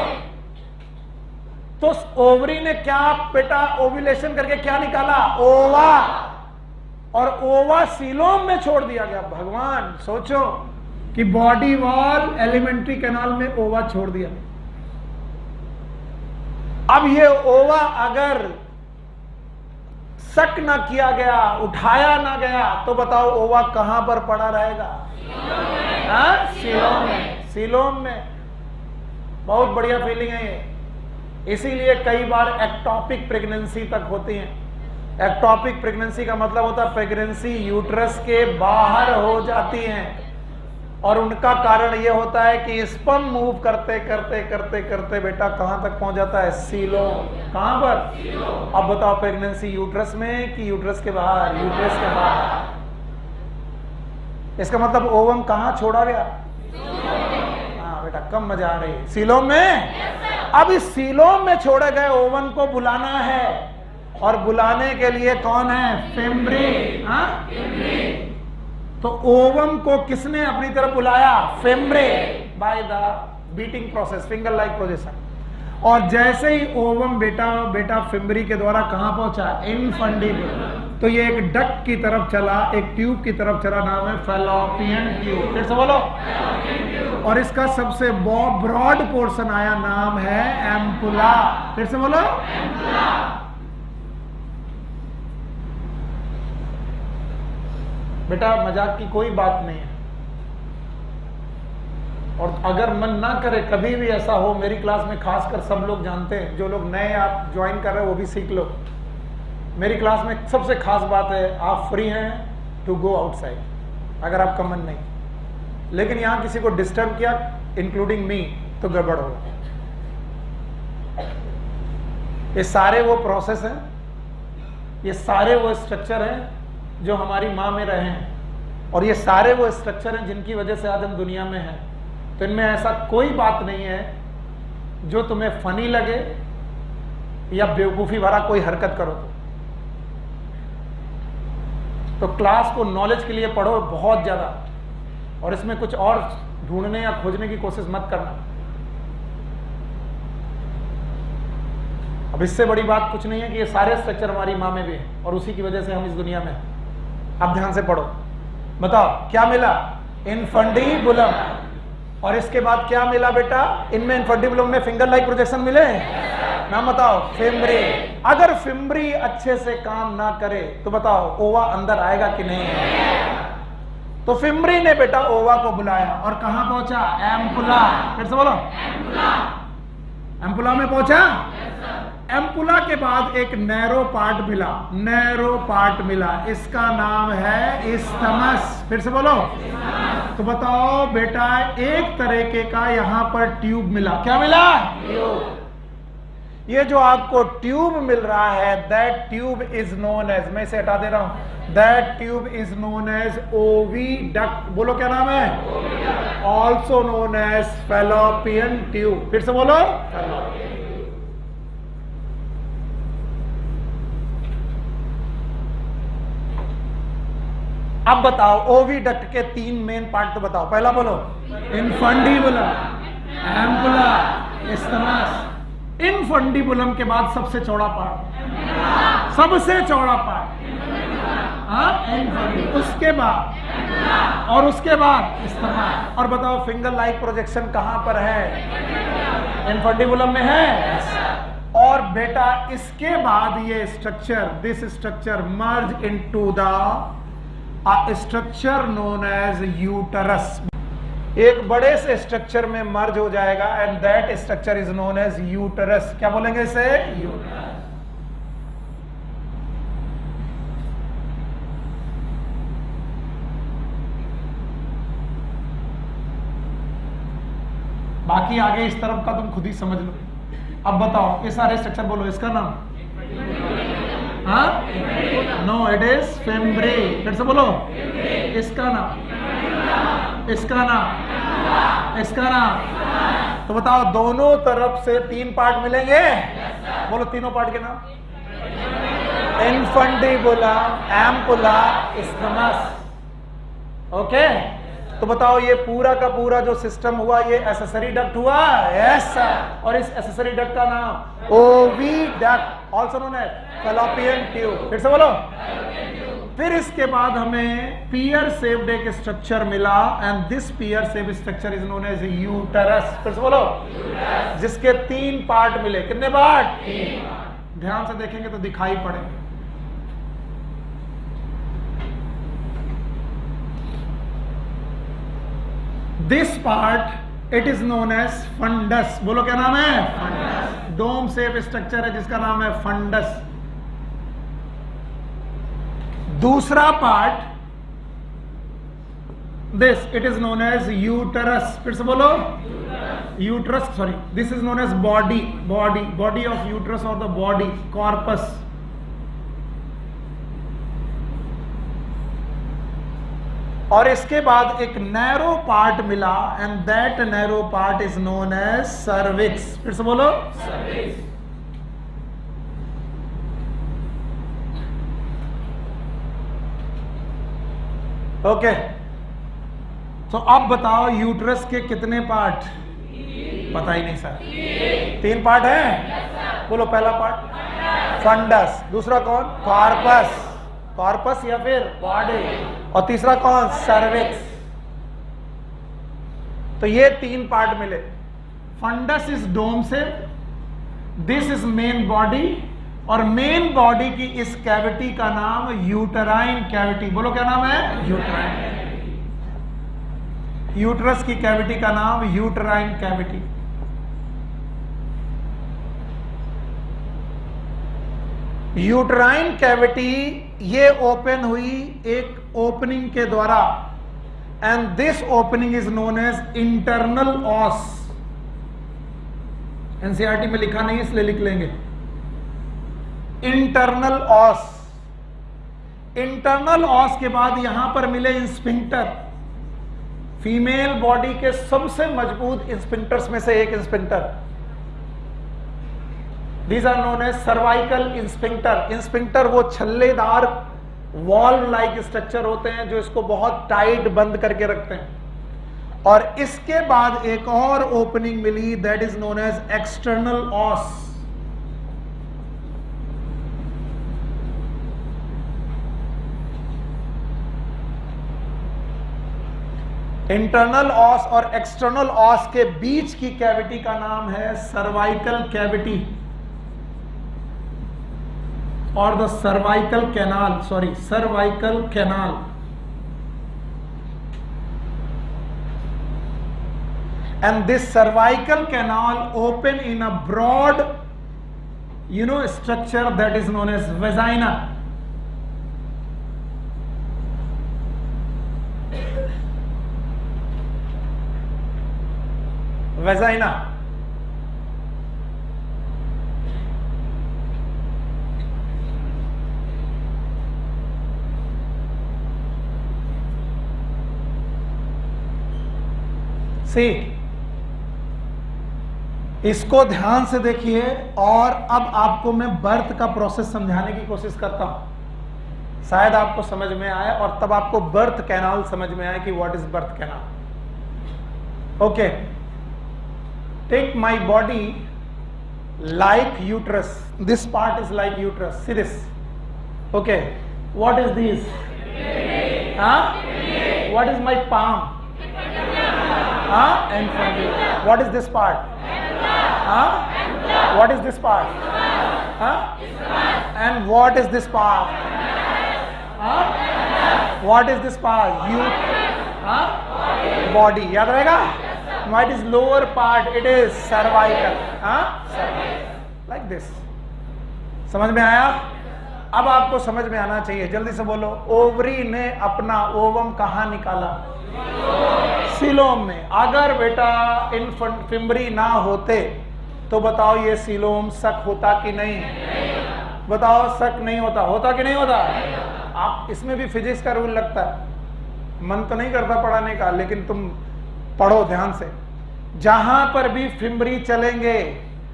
तो ओवरी ने क्या बेटा ओव्यूलेशन करके क्या निकाला? ओवा। और ओवा सीलोम में छोड़ दिया गया। भगवान सोचो कि बॉडी वॉल एलिमेंट्री कैनाल में ओवा छोड़ दिया। अब ये ओवा अगर सक ना किया गया, उठाया ना गया, तो बताओ ओवा कहां पर पड़ा रहेगा? सीलोम में। सीलोम में। बहुत बढ़िया फीलिंग है ये। इसीलिए कई बार एक्टॉपिक प्रेगनेंसी तक होती है। एक्टॉपिक प्रेगनेंसी का मतलब होता है प्रेगनेंसी यूट्रस के बाहर हो जाती है, और उनका कारण यह होता है कि स्पर्म मूव करते करते करते करते बेटा कहां तक पहुंच जाता है? सीलोम। कहां पर? अब बताओ प्रेगनेंसी यूट्रस में कि यूट्रस के बाहर? यूट्रस के बाहर। इसका मतलब ओवम कहां छोड़ा गया? हाँ बेटा कम मजा आ रही है। सीलोम में। अब इस सीलोम में छोड़े गए ओवन को बुलाना है, और बुलाने के लिए कौन है? फिम्ब्री। तो ओवम को किसने अपनी तरफ बुलाया? Fimbriae, by the beating process, finger like projection. और जैसे ही ओवम बेटा फिम्ब्री के द्वारा कहां पहुंचा? इनफंडीबुलम। तो ये एक डक्ट की तरफ चला, एक ट्यूब की तरफ चला, नाम है फैलोपियन ट्यूब। फिर से बोलो। और इसका सबसे ब्रॉड पोर्शन आया, नाम है एम्पुला। फिर से बोलो। बेटा मजाक की कोई बात नहीं है, और अगर मन ना करे कभी भी ऐसा हो, मेरी क्लास में खासकर सब लोग जानते हैं, जो लोग नए आप ज्वाइन कर रहे हो वो भी सीख लो। मेरी क्लास में सबसे खास बात है आप फ्री हैं टू गो आउटसाइड अगर आपका मन नहीं, लेकिन यहां किसी को डिस्टर्ब किया इंक्लूडिंग मी तो गड़बड़ होगा। ये सारे वो प्रोसेस हैं ये सारे वो स्ट्रक्चर हैं जो हमारी माँ में रहे हैं, और ये सारे वो स्ट्रक्चर हैं जिनकी वजह से आज हम दुनिया में हैं। तो इनमें ऐसा कोई बात नहीं है जो तुम्हें फनी लगे या बेवकूफ़ी भरा कोई हरकत करो। तो क्लास को नॉलेज के लिए पढ़ो बहुत ज़्यादा, और इसमें कुछ और ढूंढने या खोजने की कोशिश मत करना। अब इससे बड़ी बात कुछ नहीं है कि ये सारे स्ट्रक्चर हमारी माँ में भी हैं और उसी की वजह से हम इस दुनिया में हैं। अब ध्यान से पढ़ो, बताओ क्या मिला? इनफंडिबुलम। और इसके बाद क्या मिला बेटा? इनमें इनफंडिबुलम में फिंगर लाइक प्रोजेक्शन मिले? नाम बताओ। फिम्बरी। अगर फिम्बरी अच्छे से काम ना करे तो बताओ ओवा अंदर आएगा कि नहीं? तो फिम्बरी ने बेटा ओवा को बुलाया और कहां पहुंचा? एम्पुला। फिर से बोलो। एम्पुला में पहुंचा। एम्पुला के बाद एक नैरो पार्ट मिला, नैरो पार्ट मिला, इसका नाम है इस्थमस। फिर से बोलो। तो बताओ बेटा एक तरीके का यहां पर ट्यूब मिला। क्या मिला? ट्यूब। ये जो आपको ट्यूब मिल रहा है, that tube is known as, मैं इसे हटा दे रहा हूं, that tube is known as oviduct. बोलो क्या नाम है? Also known as fallopian tube. फिर से बोलो। अब बताओ ओविडक्ट के 3 मेन पार्ट तो बताओ। पहला बोलो। Infundibulum, ampulla, isthmus. इनफंडिबुलम के बाद सबसे चौड़ा पार्ट, सबसे चौड़ा पार्ट, उसके बाद, और उसके बाद इस्थमस। और बताओ फिंगर लाइक प्रोजेक्शन कहां पर है? इनफंडिबुलम में है। और बेटा इसके बाद ये structure, this structure merge into the structure known as uterus. एक बड़े से स्ट्रक्चर में मर्ज हो जाएगा and that structure is known as uterus. क्या बोलेंगे इसे? यूटरस। बाकी आगे इस तरफ का तुम खुद ही समझ लो। अब बताओ ये सारे स्ट्रक्चर बोलो, इसका नाम? No, it is fimbriae. फिर से बोलो। इसका नाम? इसका नाम? इसका नाम? तो बताओ दोनों तरफ से 3 पार्ट मिलेंगे। बोलो तीनों पार्ट के नाम। Infundibulum, ampulla, isthmus. ओके। तो बताओ ये पूरा का पूरा जो सिस्टम हुआ ये एक्सेसरी डक्ट हुआ? यस। और इस एक्सेसरी डक्ट का नाम oviduct, also known as fallopian tube. फिर से बोलो। फिर इसके बाद हमें पियर शेप्ड एक स्ट्रक्चर मिला and this pear shaped structure is known as uterus. फिर से बोलो। जिसके 3 पार्ट मिले। कितने पार्ट? 3। ध्यान से देखेंगे तो दिखाई पड़ेंगे। This part it is known as fundus. बोलो क्या नाम है? फंडस। डोम शेप स्ट्रक्चर है जिसका नाम है फंडस। दूसरा part this it is known as uterus. फिर से बोलो। Uterus, sorry, this is known as body, body, body of uterus और द बॉडी, कॉर्पस। और इसके बाद एक नैरो पार्ट मिला and that narrow part is known as cervix. फिर से बोलो। सर्विक्स। ओके। तो अब बताओ यूट्रस के कितने पार्ट? पता ही नहीं सर। 3 पार्ट है। बोलो पहला पार्ट फंडस, दूसरा कौन? कॉर्पस, कॉर्पस या फिर बॉडी, और तीसरा कौन? सर्विक्स। तो ये 3 पार्ट मिले। फंडस इज डोम से, दिस इज मेन बॉडी, और मेन बॉडी की इस कैविटी का नाम यूटराइन कैविटी। बोलो क्या नाम है? Uterine cavity. यूटरस की कैविटी का नाम यूटराइन कैविटी। यूटराइन कैविटी ये ओपन हुई एक ओपनिंग के द्वारा and this opening is known as internal os. NCERT में लिखा नहीं इसलिए लिख लेंगे। इंटरनल ऑस इंटरनल ऑस के बाद यहां पर मिले इंस्फिंक्टर, फीमेल बॉडी के सबसे मजबूत इंस्फिंक्टर्स में से एक sphincter, these are known as cervical sphincter. Sphincter वो छल्लेदार वॉल्व लाइक स्ट्रक्चर होते हैं जो इसको बहुत टाइट बंद करके रखते हैं। और इसके बाद एक और ओपनिंग मिली, that is known as external os. Internal os और एक्सटर्नल ऑस के बीच की कैविटी का नाम है सर्वाइकल कैविटी और the cervical canal, cervical canal. And this cervical canal open in a broad, structure that is known as vagina. Vagina. See, इसको ध्यान से देखिए और अब आपको मैं बर्थ का प्रोसेस समझाने की कोशिश करता हूं, शायद आपको समझ में आए और तब आपको बर्थ कैनाल समझ में आए कि what is birth canal. Okay, take my body like uterus, this part is like uterus, see this. Okay, what is this? What is my palm? Infundibulum. What is this part? What is this part? And what is this part? What is this part? Body. याद रहेगा? What is lower part? It is cervical. Like this. समझ में आया? अब आपको समझ में आना चाहिए, जल्दी से बोलो। ओवरी ने अपना ओवम कहाँ निकाला? सीलोम में। अगर बेटा इन्फेंट फिम्बरी ना होते तो बताओ ये सीलोम सक होता कि नहीं? बताओ, सक नहीं होता, होता कि नहीं होता? आप इसमें भी फिजिक्स का रूल लगता है, मन तो नहीं करता पढ़ाने का, लेकिन तुम पढ़ो ध्यान से। जहां पर भी फिम्बरी चलेंगे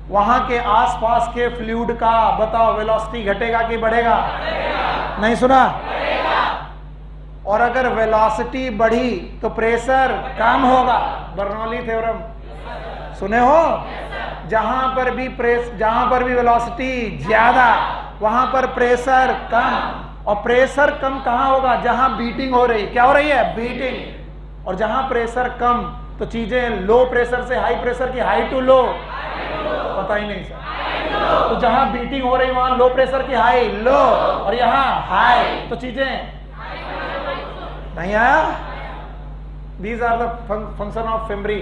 वहां के आसपास के फ्लूइड का बताओ वेलोसिटी घटेगा कि बढ़ेगा? नहीं सुना? और अगर वेलोसिटी बढ़ी तो प्रेशर कम होगा, बर्नौली थ्योरम सुने हो? जहां पर भी वेलोसिटी ज्यादा वहां पर प्रेशर कम, और प्रेशर कम कहां होगा? जहां बीटिंग हो रही, क्या हो रही है? बीटिंग। और जहां प्रेशर कम तो चीजें लो प्रेशर से हाई प्रेशर की, हाई टू लो, पता ही नहीं सर। तो जहां बीटिंग हो रही वहां लो प्रेशर की हाई, लो, और यहां हाई, तो चीजें नहीं आया? These are the function of fimbriae.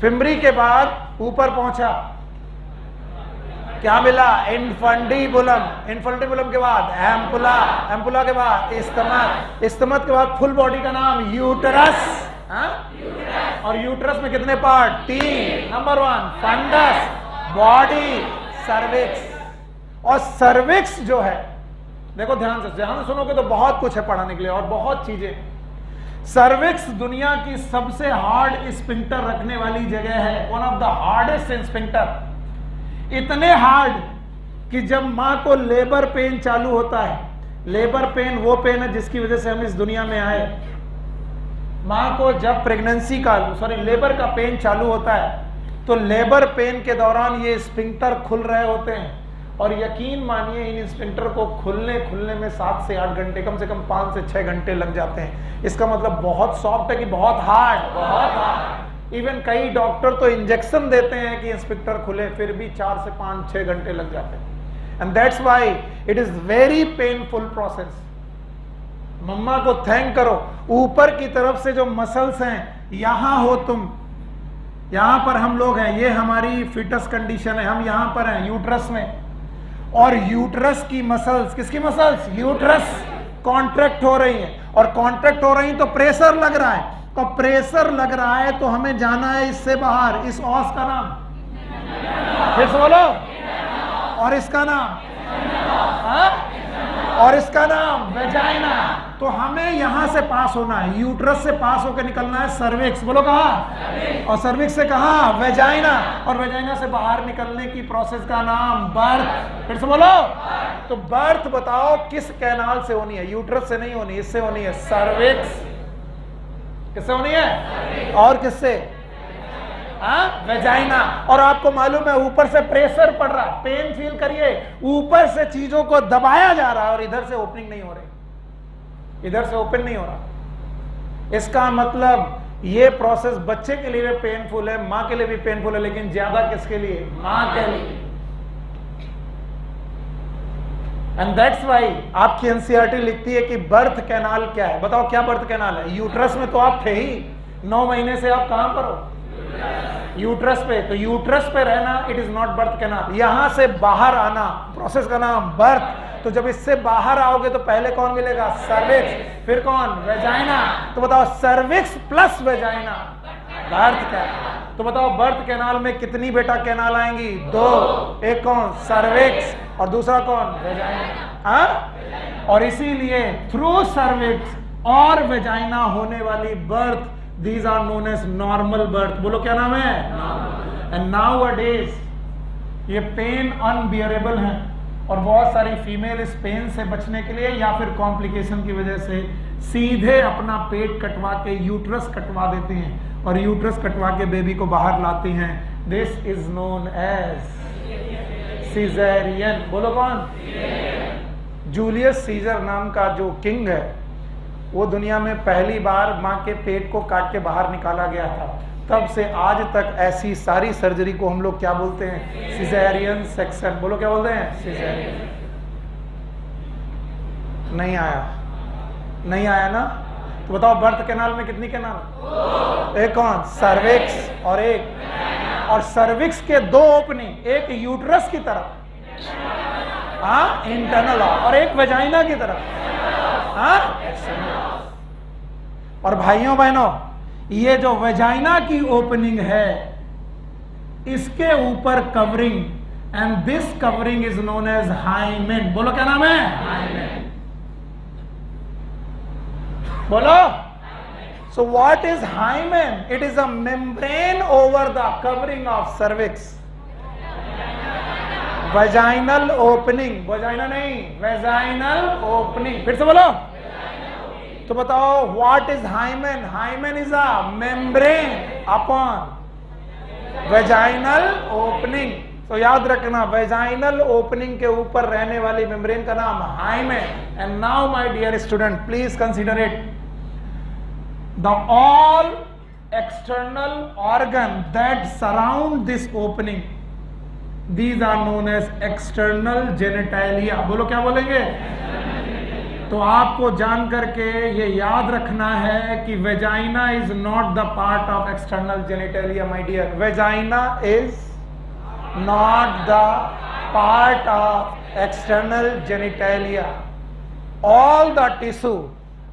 Fimbriae के बाद ऊपर पहुंचा, क्या मिला? इन्फंडिबुलम। इन्फंडिबुलम के बाद एम्पुला, एम्पुला के बाद इस्तमत, इस्तमत के बाद फुल बॉडी का नाम यूटरस। और यूटरस में कितने part? 3। Number 1 fundus, body, cervix. और सर्विक्स जो है, देखो ध्यान से सुनोगे तो बहुत कुछ है पढ़ाने के लिए और बहुत चीजें। सर्विक्स दुनिया की सबसे हार्ड स्फिंक्टर रखने वाली जगह है, one of the hardest sphincter. इतने हार्ड कि जब मां को लेबर पेन चालू होता है, लेबर पेन वो पेन है जिसकी वजह से हम इस दुनिया में आए। मां को जब प्रेगनेंसी का लेबर का पेन चालू होता है तो लेबर पेन के दौरान ये स्फिंक्टर खुल रहे होते हैं, और यकीन मानिए इन स्फिंक्टर को खुलने में 7 से 8 घंटे, कम से कम 5 से 6 घंटे लग जाते हैं। इसका मतलब बहुत सॉफ्ट है कि बहुत हार्ड। इवन कई डॉक्टर तो इंजेक्शन देते हैं कि स्फिंक्टर खुले, फिर भी 4 से 5-6 घंटे लग जाते हैं। And that's why it is very painful process. मम्मा को थैंक करो, ऊपर की तरफ से जो मसल्स हैं, यहां हो तुम, यहां पर हम लोग हैं, ये हमारी फिटस कंडीशन है, हम यहां पर हैं यूट्रस में, और यूट्रस की मसल्स, किसकी मसल्स? यूट्रस कॉन्ट्रैक्ट हो रही है, और कॉन्ट्रैक्ट हो रही है तो प्रेशर लग रहा है, और प्रेशर लग रहा है तो हमें जाना है इससे बाहर। इस ऑस का नाम फिर से बोलो, और इसका नाम और इसका नाम वेजाइना। तो हमें यहां से पास होना है, यूट्रस से पास होकर निकलना है सर्विक्स। बोलो कहां? और सर्विक्स से कहां? वेजाइना। और वेजाइना से बाहर निकलने की प्रोसेस का नाम बर्थ। फिर से बोलो। तो बर्थ बताओ किस कैनाल से होनी है? यूट्रस से नहीं होनी, इससे होनी है, सर्विक्स। किससे होनी है? और किससे? वेजाइना। और आपको मालूम है ऊपर से प्रेशर पड़ रहा, पेन फील करिए, ऊपर से चीजों को दबाया जा रहा है और इधर से ओपनिंग नहीं हो रही, इधर से ओपन नहीं हो रहा। इसका मतलब ये प्रोसेस बच्चे के लिए भी पेनफुल है, मां के लिए भी पेनफुल है, लेकिन ज्यादा किसके लिए? मां के लिए। एंड दैट्स वाई आपकी एनसीईआरटी लिखती है कि बर्थ कैनाल क्या है। बताओ क्या बर्थ कैनाल है? यूट्रस में तो आप थे ही, 9 महीने से आप कहां पर हो? यूट्रस पे। तो यूट्रस पे रहना it is not birth canal. यहां से बाहर आना प्रोसेस का नाम बर्थ। तो जब इससे बाहर आओगे तो पहले कौन मिलेगा? सर्विक्स। फिर कौन? वेजाइना। तो बताओ cervix plus vagina birth canal. तो बताओ बर्थ कैनाल में कितनी बेटा कैनाल आएंगी? 2। एक कौन? सर्विक्स। और दूसरा कौन? वेजाइना। और इसीलिए थ्रू सर्विक्स और वेजाइना होने वाली birth, these are known as normal birth। बोलो क्या नाम है? and nowadays ये पेन अनबियरेबल है और बहुत सारी फीमेल इस पेन से बचने के लिए या फिर कॉम्प्लिकेशन की वजह से सीधे अपना पेट कटवा के यूट्रस कटवा देते हैं और यूट्रस कटवा के बेबी को बाहर लाते हैं। This is known as caesarean. बोलो कौन? जूलियस सीजर नाम का जो किंग है, वो दुनिया में पहली बार मां के पेट को काट के बाहर निकाला गया था। तब से आज तक ऐसी सारी सर्जरी को हम लोग क्या बोलते हैं? Caesarean section. बोलो क्या बोलते हैं? सिजेरियन। नहीं आया? नहीं आया ना? तो बताओ बर्थ कैनाल में कितनी कैनाल? एक कौन? सर्विक्स और एक। और सर्विक्स के 2 ओपनिंग, एक यूट्रस की तरफ इंटरनल, और एक वेजाइना की तरफ और भाइयों बहनों ये जो वेजाइना की ओपनिंग है इसके ऊपर covering, and this covering is known as hymen. बोलो क्या नाम है? हाइमेन। बोलो। So what is hymen? It is a membrane over the covering of cervix. Vaginal opening, vagina नहीं, वेजाइनल ओपनिंग। फिर से बोलो। तो बताओ what is hymen? Hymen is a membrane upon vaginal opening. तो याद रखना वेजाइनल ओपनिंग के ऊपर रहने वाली मेम्ब्रेन का नाम hymen. And now my dear student please consider it, the all external organ that surround this opening, these are known as external genitalia। बोलो क्या बोलेंगे? तो आपको जान करके ये याद रखना है कि vagina is not the part of external genitalia my dear. Vagina is not the part of external genitalia. All the tissue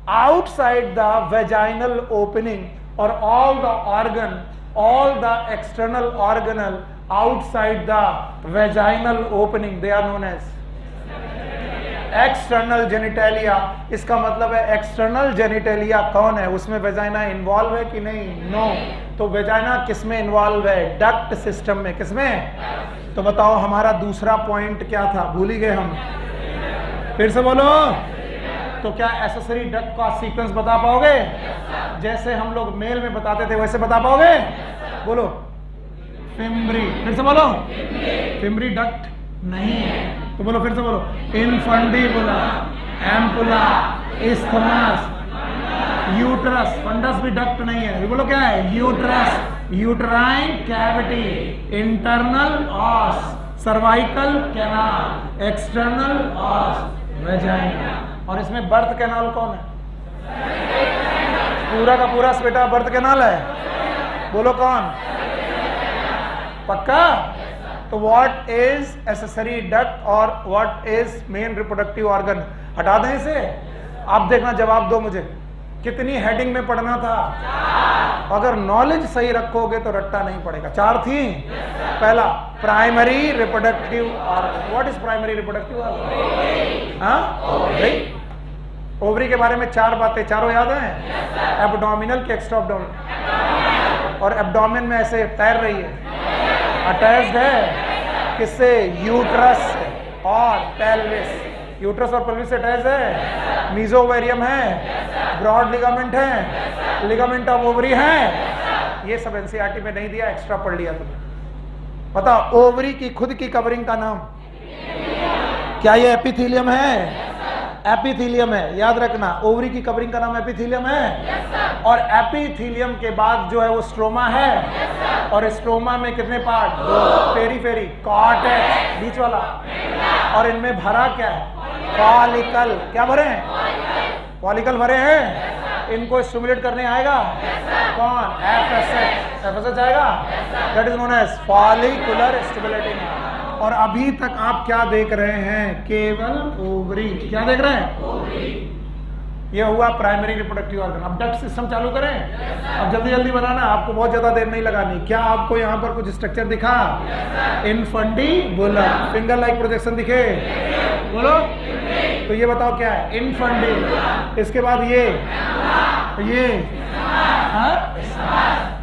outside the vaginal opening or all the organ, all the external organelle outside the vaginal opening, they are known as external genitalia. इसका मतलब है external genitalia कौन है? उसमें vagina involve है कि नहीं? No. तो वेजाइना किसमें इन्वॉल्व है? डक्ट सिस्टम में। किसमें? तो बताओ हमारा दूसरा पॉइंट क्या था? भूल ही गए हम। फिर से बोलो। तो क्या एसेसरी डक्ट का सीक्वेंस बता पाओगे? जैसे हम लोग मेल में बताते थे वैसे बता पाओगे? बोलो। फिम्ब्री। फिर से बोलो। फिम्ब्री डक्ट नहीं है। तो बोलो फिर से बोलो। Infundibular, ampulla, isthmus, uterus. Fundus भी डक्ट नहीं है। बोलो क्या है? Uterus, uterine cavity, internal os, cervical canal, external os, vagina. और इसमें बर्थ कैनाल कौन है? पूरा का पूरा बेटा बर्थ कैनाल है। बोलो कौन? पक्का? तो व्हाट इज एसेसरी डक्ट और what is main reproductive organ? हटा दें इसे। आप देखना, जवाब दो मुझे। कितनी हेडिंग में पढ़ना था? अगर नॉलेज सही रखोगे तो रट्टा नहीं पड़ेगा। 4 थी। पहला primary reproductive organ. What is primary reproductive organ? Ovary. Ovary के बारे में 4 बातें, चारों याद हैं? एब्डोमिनल के एक्स्ट्रा एब्डोमिनल, और एब्डोमेन में ऐसे तैर रही है, अटैच्ड है किससे? यूट्रस और पेल्विस। यूट्रस और पेल्विस से अटैच है। मीजोवेरियम है, ब्रॉड लिगामेंट है, लिगामेंट ऑफ ओवरी है। ये सब एनसीईआरटी में नहीं दिया, एक्स्ट्रा पढ़ लिया तुमने। पता ओवरी की खुद की कवरिंग का नाम क्या? ये एपिथेलियम है, एपिथेलियम है, याद रखना। ओवरी की कवरिंग का नाम एपिथेलियम है। और एपिथेलियम के बाद जो है वो स्ट्रोमा है। और स्ट्रोमा में कितने पार्ट? 2। पेरीफेरी, कॉर्टेक्स बीच वाला, और इनमें भरा क्या है? फॉलिकल। क्या भरे हैं? फॉलिकल भरे हैं। इनको स्टिमुलेट करने आएगा कौन? एफएसएच। एफएसएच आएगा, that is known as follicular stimulating. और अभी तक आप क्या देख रहे हैं? केवल ओवरी। क्या देख रहे हैं? ओवरी। ये हुआ प्राइमरी रिप्रोडक्टिव ऑर्गन। अब डक्ट सिस्टम चालू करें। अब जल्दी जल्दी बनाना, आपको बहुत ज्यादा देर नहीं लगानी। क्या आपको यहाँ पर कुछ स्ट्रक्चर दिखा? इनफंडिबुलर, फिंगर लाइक प्रोजेक्शन दिखे? बोलो। तो ये बताओ क्या है? इनफंडी। इसके बाद ये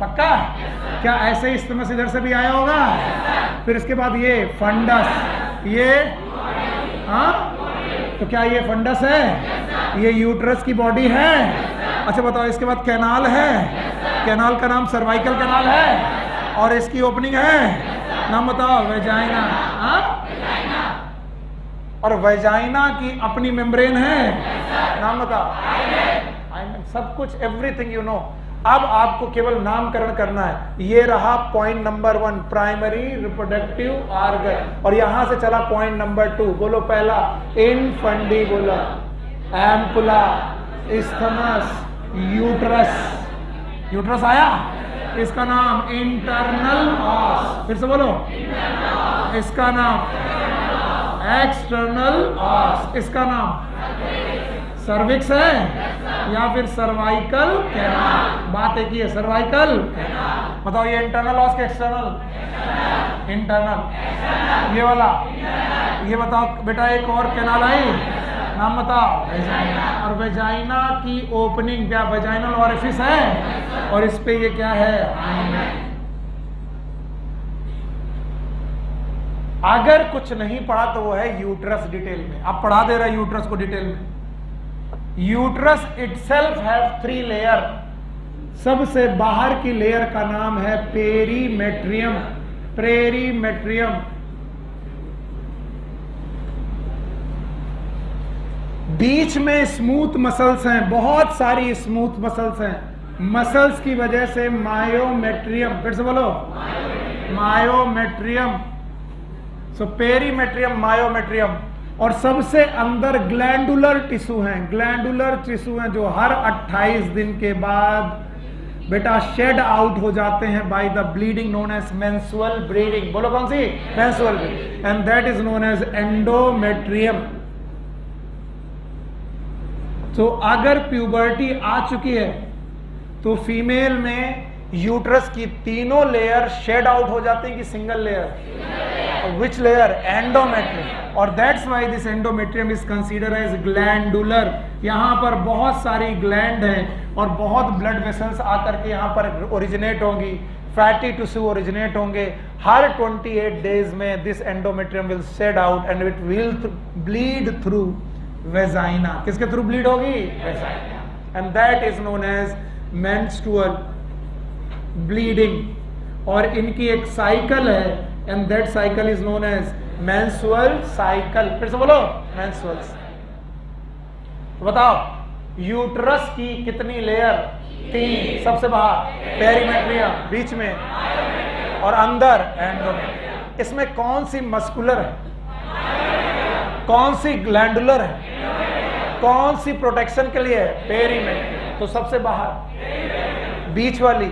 पक्का? क्या ऐसे इस्तेमाल इधर से भी आया होगा? फिर इसके बाद ये फंडस, ये तो क्या ये फंडस है? ये यूट्रस की बॉडी है। अच्छा बताओ, इसके बाद कैनाल है। कैनाल का नाम सर्वाइकल कैनाल है। और इसकी ओपनिंग है, नाम बताओ? वेजाइना। और वेजाइना की अपनी मेम्ब्रेन है, नाम बताओ? सब कुछ, एवरीथिंग यू नो। अब आपको केवल नामकरण करना है। ये रहा point number 1, primary reproductive organ. और यहां से चला पॉइंट नंबर 2। बोलो पहला, इनफंडिबुलर, एम्पुला, इस्थमस, यूट्रस। यूट्रस आया, इसका नाम इंटरनल ऑस। फिर से बोलो, इसका नाम एक्सटर्नल ऑस। इसका नाम सर्विक्स है या फिर सर्वाइकल कैनाल? बात एक ही है, सर्वाइकल। बताओ ये इंटरनल ऑस के एक्सटर्नल? इंटरनल। ये वाला, ये बताओ बेटा। एक और कैनाल आई, नाम बताओ? वेजाइना। और वेजाइना की ओपनिंग क्या? वेजाइनल ओरिफिस है। और इस पे ये क्या है? अगर कुछ नहीं पढ़ा तो वो है यूट्रस डिटेल में। अब पढ़ा दे रहा है यूट्रस को डिटेल में। Uterus itself have 3 layer. सबसे बाहर की लेयर का नाम है पेरीमेट्रियम। पेरीमेट्रियम। बीच में स्मूथ मसल्स हैं, बहुत सारी स्मूथ मसल्स हैं। मसल्स की वजह से मायोमेट्रियम। फिर से बोलो, मायोमेट्रियम। सो पेरीमेट्रियम, मायोमेट्रियम। और सबसे अंदर ग्लैंडुलर टिश्यू हैं। ग्लैंडुलर टिश्यू हैं जो हर 28 दिन के बाद बेटा शेड आउट हो जाते हैं by the bleeding known as menstrual bleeding. बोलो कौन सी? Menstrual bleeding. And that is known as endometrium. तो अगर प्यूबर्टी आ चुकी है तो फीमेल में यूट्रस की तीनों लेयर शेड आउट हो जाती है कि single layer? Which layer? Endometrium. और that's why this endometrium is considered as glandular. यहाँ पर बहुत सारी ग्लैंड हैं और बहुत ब्लड वेसल्स आकर के यहाँ पर ओरिजिनेट होंगी, फैटी टिश्यू ओरिजिनेट होंगे। हर 28 डेज में this endometrium will shed out and it will bleed through vagina. किसके थ्रू ब्लीड होगी? Vagina. And that is known as menstrual bleeding. और इनकी एक साइकिल है and that cycle is known as menstrual cycle. फिर से बोलो, मेंस्ट्रुअल। बताओ यूट्रस की कितनी लेयर? 3। सबसे बाहर पेरीमेट्रियम, बीच में और अंदर एंडोमेट्रियम। इसमें कौन सी मस्कुलर है, कौन सी ग्लैंडुलर है, कौन सी प्रोटेक्शन के लिए? पेरीमेट्रियम। तो सबसे बाहर, बीच वाली।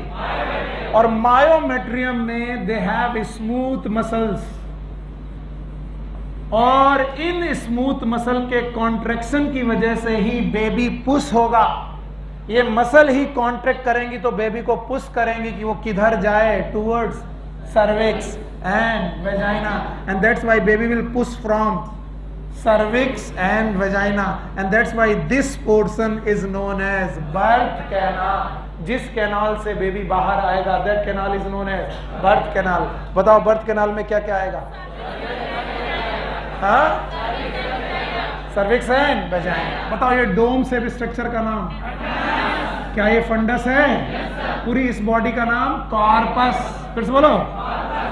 और मायोमेट्रियम में दे हैव स्मूथ मसल्स। और इन स्मूथ मसल के कॉन्ट्रैक्शन की वजह से ही बेबी पुश होगा। ये मसल ही कॉन्ट्रैक्ट करेंगी तो बेबी को पुश करेंगी कि वो किधर जाए, towards cervix and vagina, and that's why baby will push from cervix and vagina, and that's why this portion is known as birth canal. जिस कैनाल से बेबी बाहर आएगा, that canal is known as birth canal. बताओ birth canal में क्या क्या आएगा? हाँ, सर्विक्स एंड वेजाइना. बताओ ये डोम शेप स्ट्रक्चर का नाम क्या? ये फंडस है. पूरी इस बॉडी का नाम कॉर्पस. फिर से बोलो.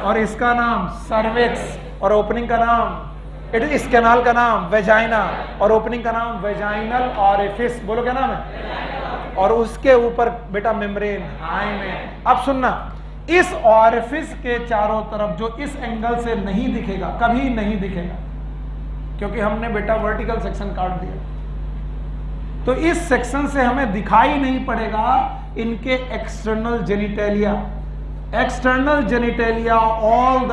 और इसका नाम सर्विक्स, और ओपनिंग का नाम इस कैनाल का नाम वेजाइना, और ओपनिंग का नाम वेजाइनल ऑरिफिस. बोलो क्या नाम है? और उसके ऊपर बेटा मेम्ब्रेन हाइमेन. अब सुनना, इस ऑरिफिस के चारों तरफ जो इस एंगल से नहीं दिखेगा, कभी नहीं दिखेगा, क्योंकि हमने बेटा वर्टिकल सेक्शन काट दिया, तो इस सेक्शन से हमें दिखाई नहीं पड़ेगा इनके external genitalia. External genitalia, all the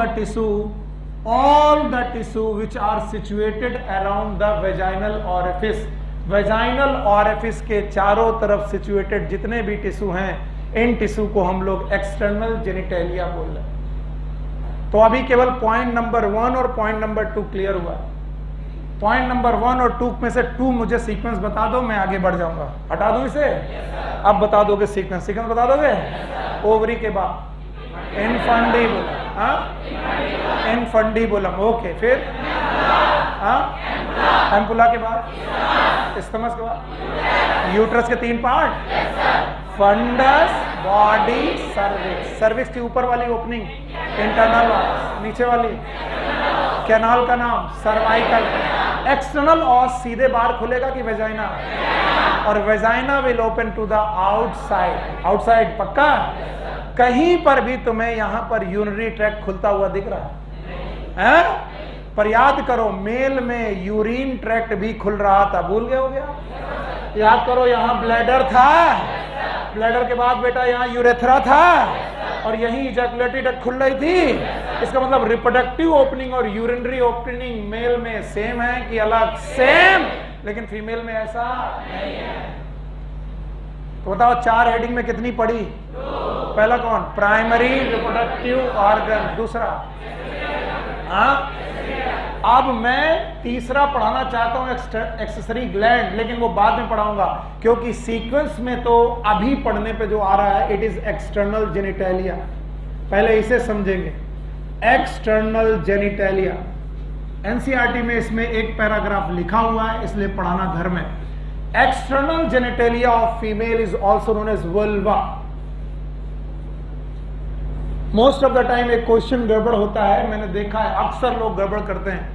tissue which are situated around the vaginal orifice. Vaginal orifice के चारों तरफ सिचुएटेड जितने भी टिश्यू हैं, इन टिश्यू को हम लोग एक्सटर्नल जेनिटेलिया बोल रहे हैं. तो अभी केवल पॉइंट नंबर 1 और पॉइंट नंबर 2 क्लियर हुआ. पॉइंट नंबर 1 और 2 में से 2 मुझे सीक्वेंस बता दो, मैं आगे बढ़ जाऊंगा. हटा दूं इसे? अब बता दोगे सीक्वेंस बता दोगे? ओवरी के बाद इनफंडिबुलम. हाँ, इनफंडिबुलम. ओके, फिर एम्पुला के बाद स्टमक के बाद यूट्रस के 3 part, fundus, body, cervix. Cervix की ऊपर वाली ओपनिंग इंटरनल, नीचे वाली कैनाल का नाम सर्वाइकल. एक्सटर्नल और सीधे बाहर खुलेगा कि वेजाइना? और vagina will open to the outside. Outside पक्का? कहीं पर भी तुम्हें यहां पर यूरिनरी ट्रैक्ट खुलता हुआ दिख रहा है? पर याद करो, मेल में यूरिन ट्रैक्ट भी खुल रहा था. भूल गए हो गया? याद करो, यहां ब्लैडर था, ब्लैडर के बाद बेटा यहां यूरेथ्रा था, और यही इजैकुलेटरी डक्ट खुल रही थी. इसका मतलब रिप्रोडक्टिव ओपनिंग और यूरिनरी ओपनिंग मेल में सेम है कि अलग? सेम. लेकिन फीमेल में ऐसा नहीं है. तो बताओ 4 हेडिंग में कितनी पढ़ी? 2. पहला कौन? Primary reproductive organ. दूसरा? हाँ, अब मैं तीसरा पढ़ाना चाहता हूं, एक्सेसरी ग्लैंड, लेकिन वो बाद में पढ़ाऊंगा, क्योंकि सीक्वेंस में तो अभी पढ़ने पे जो आ रहा है इट इज एक्सटर्नल जेनिटेलिया. पहले इसे समझेंगे. एक्सटर्नल जेनिटेलिया एनसीईआरटी में इसमें एक पैराग्राफ लिखा हुआ है, इसलिए पढ़ाना घर में. External genitalia of female is also known as vulva. Most of the time एक क्वेश्चन गड़बड़ होता है, मैंने देखा है अक्सर लोग गड़बड़ करते हैं.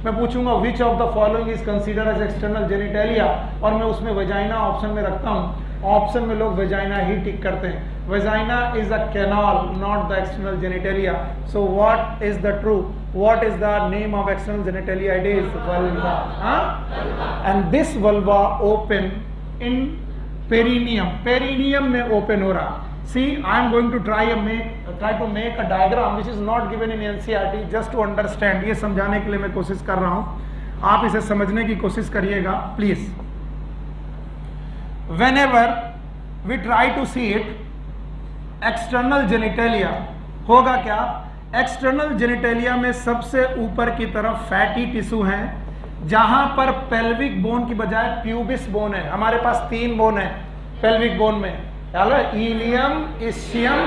मैं पूछूंगा which of the following is consider as external genitalia, और मैं उसमें वेजाइना ऑप्शन में रखता हूं. ऑप्शन में लोग वेजाइना ही टिक करते हैं. Vagina is a canal, not the external genitalia. So what is the true? What is the name of external genitalia? It is vulva. And this vulva open in perineum. Perineum में open हो रहा. See, I am going to try to make a diagram which is not given in NCERT just to understand. ये समझाने के लिए मैं कोशिश कर रहा हूं, आप इसे समझने की कोशिश करिएगा please. Whenever we try to see it, external genitalia होगा क्या? एक्सटर्नल जेनिटेलिया में सबसे ऊपर की तरफ फैटी टिश्यू है, जहां पर पेल्विक बोन की बजाय प्यूबिस बोन है. हमारे पास 3 बोन है पेल्विक बोन में. Ilium, ischium,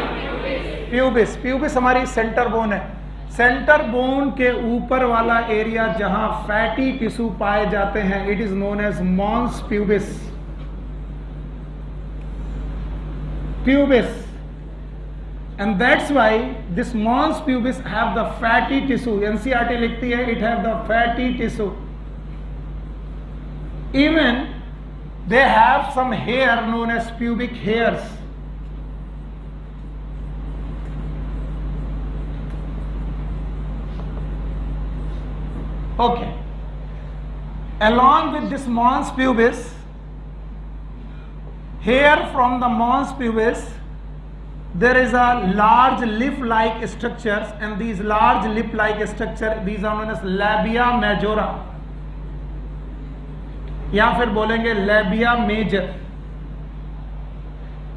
pubis. प्यूबिस हमारी सेंटर बोन है. सेंटर बोन के ऊपर वाला एरिया जहां फैटी टिश्यू पाए जाते हैं, it is known as mons pubis. Pubis. And that's why this mons pubis have the fatty tissue. NCERT लिखती है it have the fatty tissue. Even they have some hair known as pubic hairs. Okay, along with this mons pubis, hair from the mons pubis, there is a large lip-like structures, and these large lip-like structure, these are known as labia majora, या फिर बोलेंगे labia major.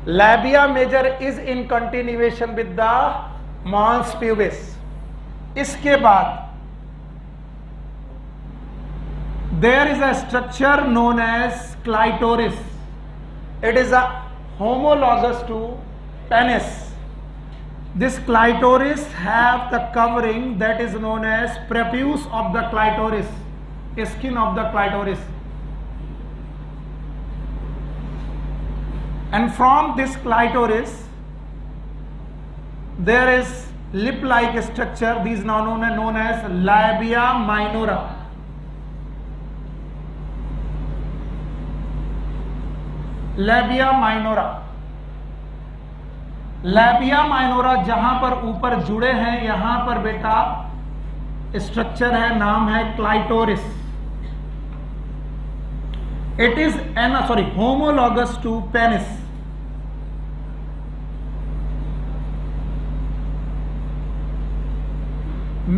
Labia major is in continuation with the mons pubis. इसके बाद there is a structure known as clitoris. It is a homologous to penis. This clitoris have the covering that is known as prepuce of the clitoris, skin of the clitoris. And from this clitoris there is lip-like structure. These are known as labia minora. Labia minora. Labia minora जहां पर ऊपर जुड़े हैं, यहां पर बेटा structure है, नाम है clitoris. It is homologous to penis.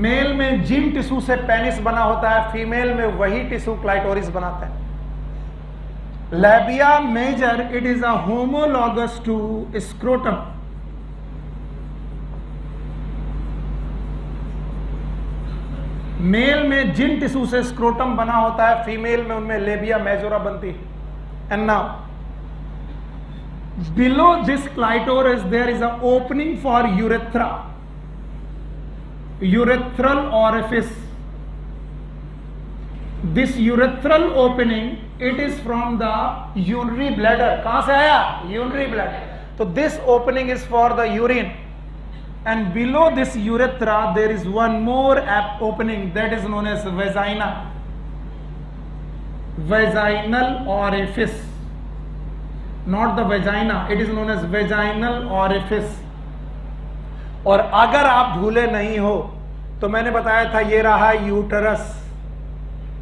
Male में जिन टिश्यू से पेनिस बना होता है, फीमेल में वही टिश्यू क्लाइटोरिस बनाता है। Labia major, it is a homologous to scrotum. Male में जिन टिश्यू से स्क्रोटम बना होता है, फीमेल में उनमें लेबिया मेजोरा बनती है। And now below this clitoris there is an opening for urethra, urethral orifice. This urethral opening, it is from the urinary bladder. कहां से आया? Urinary bladder. तो this opening is for the urine, and below this urethra there is one more opening that is known as vagina, vaginal orifice, not the vagina, it is known as vaginal orifice. और अगर आप भूले नहीं हो तो मैंने बताया था ये रहा यूटरस।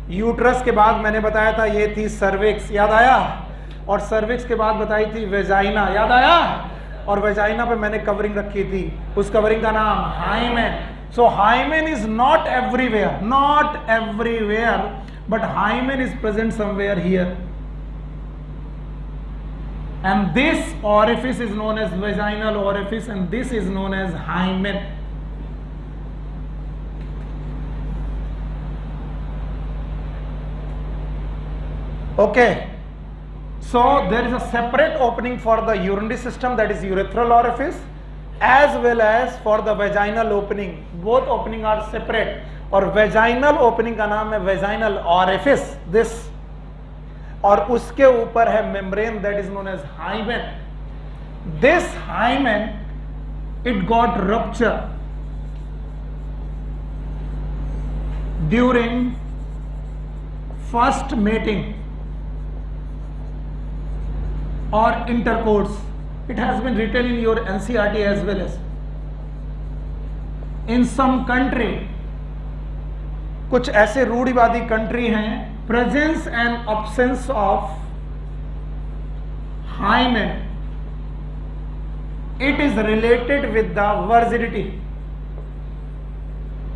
यूट्रस के बाद मैंने बताया था ये थी सर्विक्स, याद आया? और सर्विक्स के बाद बताई थी वेजाइना, याद आया? और वेजाइना पे मैंने कवरिंग रखी थी, उस कवरिंग का नाम hymen. So hymen is not everywhere, but hymen is present somewhere here, and this orifice is known as vaginal orifice and this is known as hymen. Okay, so there is a separate opening for the urinary system, that is urethral orifice, as well as for the vaginal opening. Both opening are separate. और vaginal opening का नाम है vaginal orifice, this, और उसके ऊपर है membrane that is known as hymen. This hymen, it got rupture during first mating or intercourse. It has been written in your NCERT as well as in some country. कुछ ऐसे रूढ़िवादी country हैं, presence and absence of hymen, it is related with the virginity.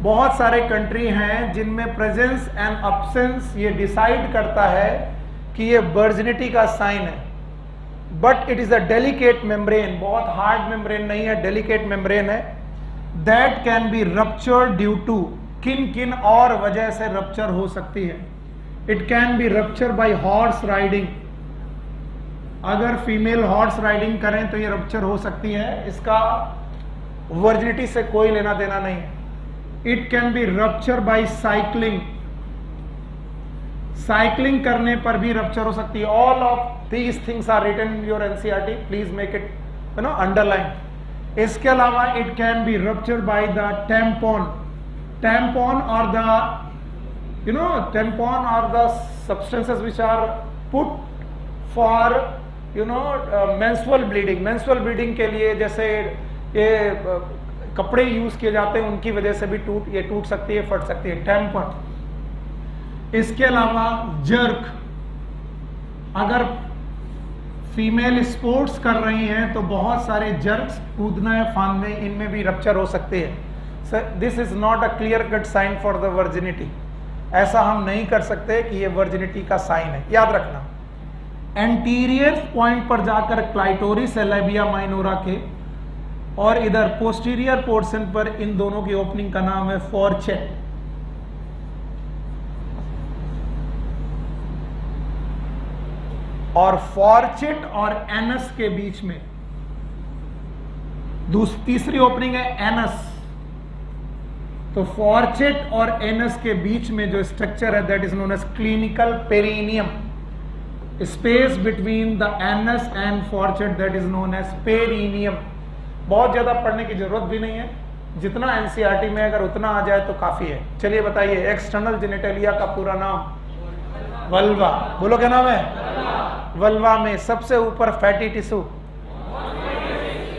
बहुत सारे country हैं जिनमें presence and absence ये decide करता है कि ये वर्जिनिटी का साइन है, but it is a delicate membrane, बहुत हार्ड मेम्ब्रेन नहीं है, डेलिकेट मेम्ब्रेन है, that can be ruptured due to, किन किन और वजह से रप्चर हो सकती है। It can be rupture by horse riding, अगर फीमेल हॉर्स राइडिंग करें तो ये रप्चर हो सकती है, इसका वर्जिनिटी से कोई लेना देना नहीं है। It can be rupture by cycling, cycling करने पर भी रप्चर हो सकती है। All of these things are written in your NCERT, please make it underline. इसके अलावा it can be rupture by the tampon, tampon और द टेम्पॉन और the substances which are put for menstrual bleeding, menstrual bleeding के लिए जैसे ये कपड़े use किए जाते हैं, उनकी वजह से भी ये टूट सकती है, फट सकती है, टेम्पॉन। इसके अलावा जर्क, अगर फीमेल स्पोर्ट्स कर रही हैं तो बहुत सारे जर्क्स, कूदना फांदने, इनमें भी रप्चर हो सकते हैं। This is not a clear cut sign for the virginity, ऐसा हम नहीं कर सकते कि ये वर्जिनिटी का साइन है, याद रखना। एंटीरियर पॉइंट पर जाकर क्लाइटोरिस है लेबिया माइनोरा के, और इधर पोस्टीरियर पोर्शन पर इन दोनों की ओपनिंग का नाम है फॉर्चेट। और फॉर्चेट और एनस के बीच में तीसरी ओपनिंग है एनस। तो फॉर्चेट और एनस के बीच में जो स्ट्रक्चर है that is known as clinical perineum. Space between the anus and fourchette that is known as perineum. बहुत ज्यादा पढ़ने की जरूरत भी नहीं है, जितना एनसीईआरटी में अगर उतना आ जाए तो काफी है। चलिए बताइए, एक्सटर्नल जेनिटलिया का पूरा नाम? वल्वा। बोलो क्या नाम है? वल्वा में सबसे ऊपर फैटी टिश्यू,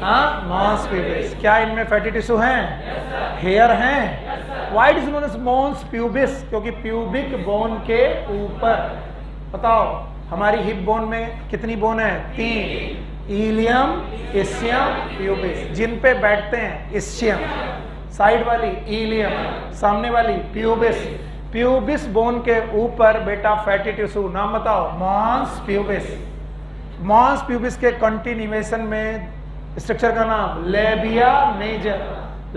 मॉन्स प्यूबिस। क्या इनमें फैटी टिश्यू हैं? हेयर हैं। Why it is known as mons pubis? क्योंकि प्यूबिक बोन के ऊपर। बताओ हमारी हिप बोन में कितनी बोन है? 3। Ilium, ischium, pubis. जिन पे बैठते हैं इस्चियम, साइड वाली इलियम, सामने वाली प्यूबिस। प्यूबिस बोन के ऊपर बेटा फैटी टिश्यू, नाम बताओ? Mons pubis. मॉन्स प्यूबिस के कंटिन्यूएशन में स्ट्रक्चर का नाम लेबिया मेजर।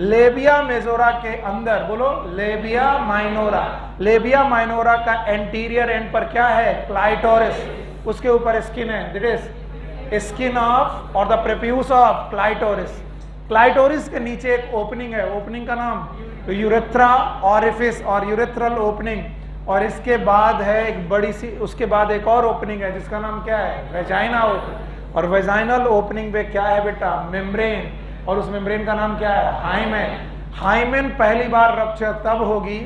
लेबिया मेजोरा के अंदर बोलो लेबिया माइनोरा। लेबिया माइनोरा का एंटीरियर एंड पर क्या है? क्लाइटोरिस। उसके ऊपर स्किन है, दैट इज स्किन ऑफ और the prepuce of clitoris. Clitoris के नीचे एक ओपनिंग है, ओपनिंग का नाम यूरेथ्रा ऑरिफिस और यूरेथ्रल ओपनिंग। और इसके बाद है एक बड़ी सी, उसके बाद एक और ओपनिंग है जिसका नाम क्या है? Vagina opening. और वेजाइनल ओपनिंग पे क्या है बेटा? मेम्ब्रेन। और उस मेम्ब्रेन का नाम क्या है? हाइमेन। हाइमेन पहली बार रप्चर तब होगी